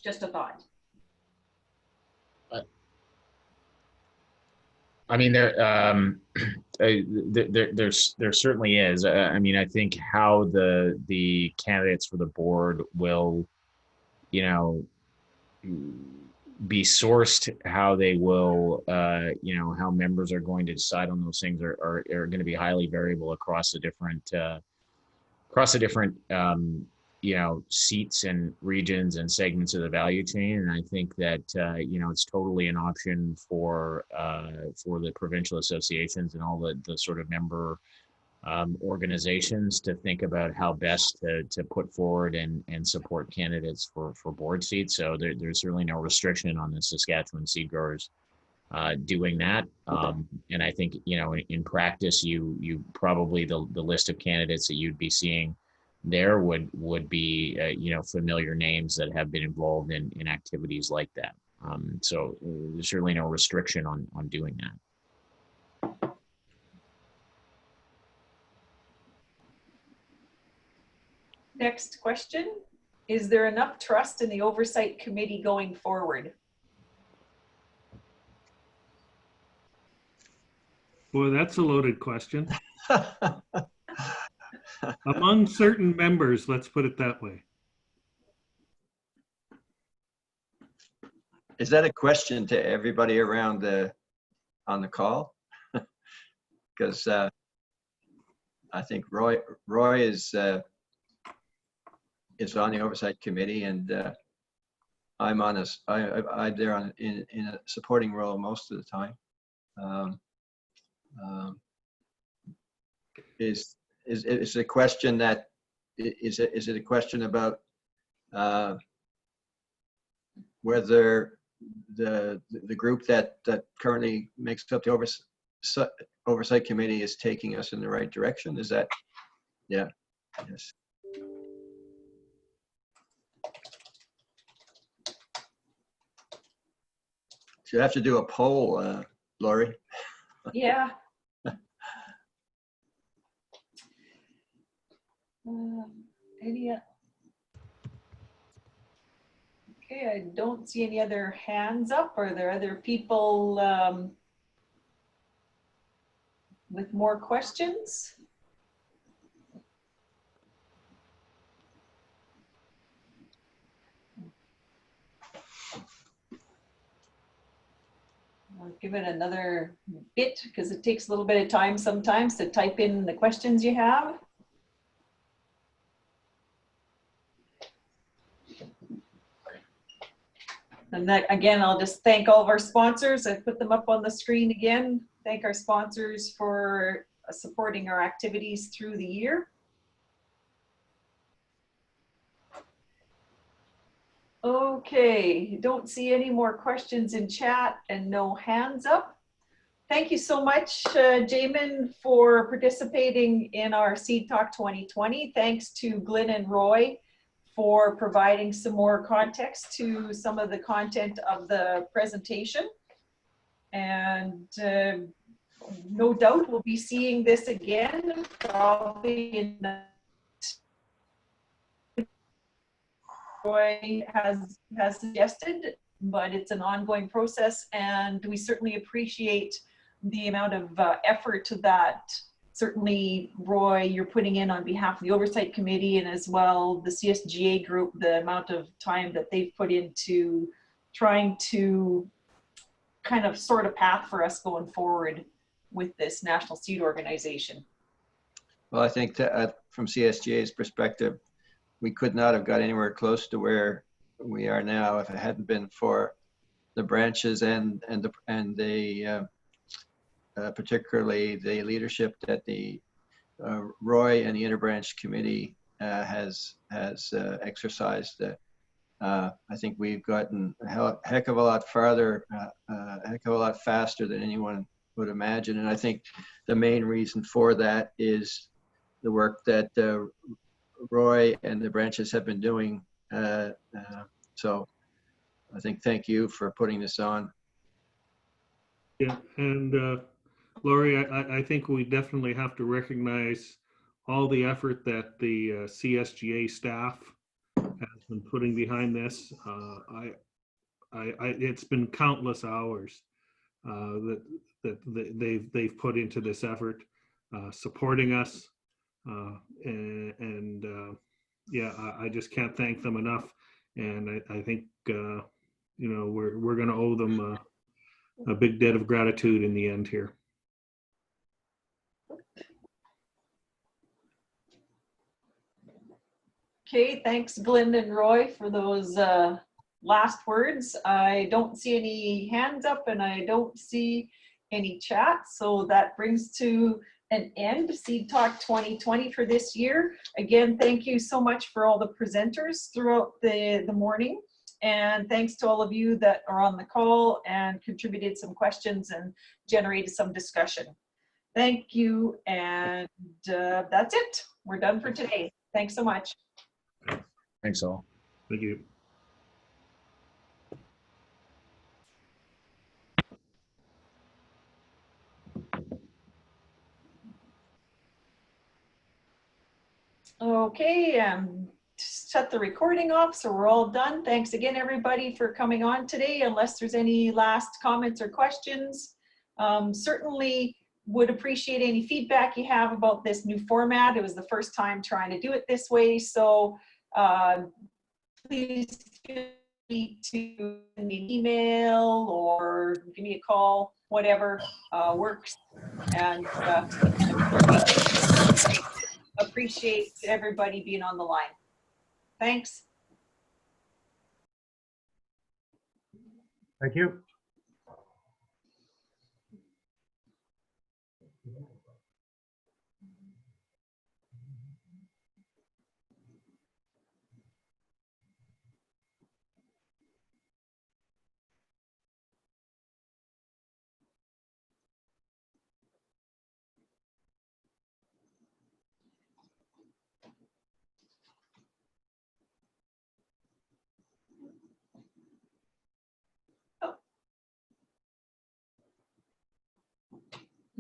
Just a thought. I mean, there certainly is. I mean, I think how the candidates for the board will, be sourced, how they will, how members are going to decide on those things are going to be highly variable across the different seats and regions and segments of the value chain. And I think that, it's totally an option for the provincial associations and all the sort of member organizations to think about how best to put forward and support candidates for board seats. So there's certainly no restriction on the Saskatchewan seed growers doing that. And I think, in practice, you probably the list of candidates that you'd be seeing there would be familiar names that have been involved in activities like that. So there's certainly no restriction on doing that. Next question, is there enough trust in the oversight committee going forward? Boy, that's a loaded question. Among certain members, let's put it that way. Is that a question to everybody around on the call? Because I think Roy is on the oversight committee, and I'm in a supporting role most of the time. Is it a question that is it a question about whether the group that currently makes up the oversight committee is taking us in the right direction? Is that, yeah, yes. Should have to do a poll, Laurie. Yeah. Okay, I don't see any other hands up. Are there other people with more questions? I'll give it another bit because it takes a little bit of time sometimes to type in the questions you have. And that, again, I'll just thank all of our sponsors. I put them up on the screen again. Thank our sponsors for supporting our activities through the year. Okay, don't see any more questions in chat and no hands up. Thank you so much, Jamin, for participating in our Seed Talk 2020. Thanks to Glenn and Roy for providing some more context to some of the content of the presentation. And no doubt we'll be seeing this again, probably in Roy has suggested, but it's an ongoing process, and we certainly appreciate the amount of effort that certainly, Roy, you're putting in on behalf of the Oversight Committee, and as well the CSGA group, the amount of time that they've put into trying to kind of sort a path for us going forward with this National Seed Organization. Well, I think that from CSGA's perspective, we could not have got anywhere close to where we are now if it hadn't been for the branches and particularly the leadership that the Roy and the Interbranch Committee has exercised. I think we've gotten a heck of a lot farther, a heck of a lot faster than anyone would imagine. And I think the main reason for that is the work that Roy and the branches have been doing. So I think thank you for putting this on. Yeah, and Laurie, I think we definitely have to recognize all the effort that the CSGA staff has been putting behind this. It's been countless hours that they've put into this effort, supporting us, yeah, I just can't thank them enough. And I think you know, we're going to owe them a big debt of gratitude in the end here. Okay, thanks Glenn and Roy for those last words. I don't see any hands up and I don't see any chat. So that brings to an end Seed Talk 2020 for this year. Again, thank you so much for all the presenters throughout the morning. And thanks to all of you that are on the call and contributed some questions and generated some discussion. Thank you. And that's it. We're done for today. Thanks so much. Thanks all. Thank you. Okay, shut the recording off, so we're all done. Thanks again, everybody, for coming on today. Unless there's any last comments or questions, certainly would appreciate any feedback you have about this new format. It was the first time trying to do it this way, so please feel free to send me an email or give me a call, whatever works. And appreciate everybody being on the line. Thanks. Thank you.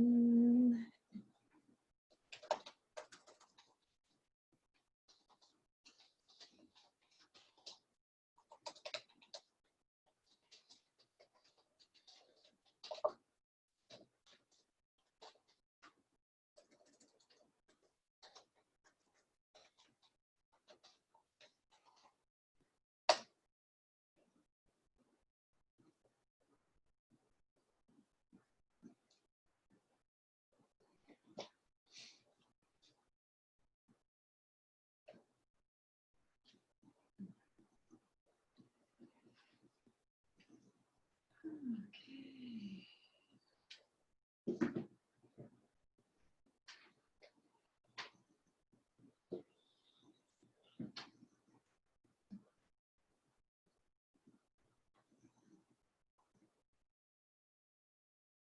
Mm.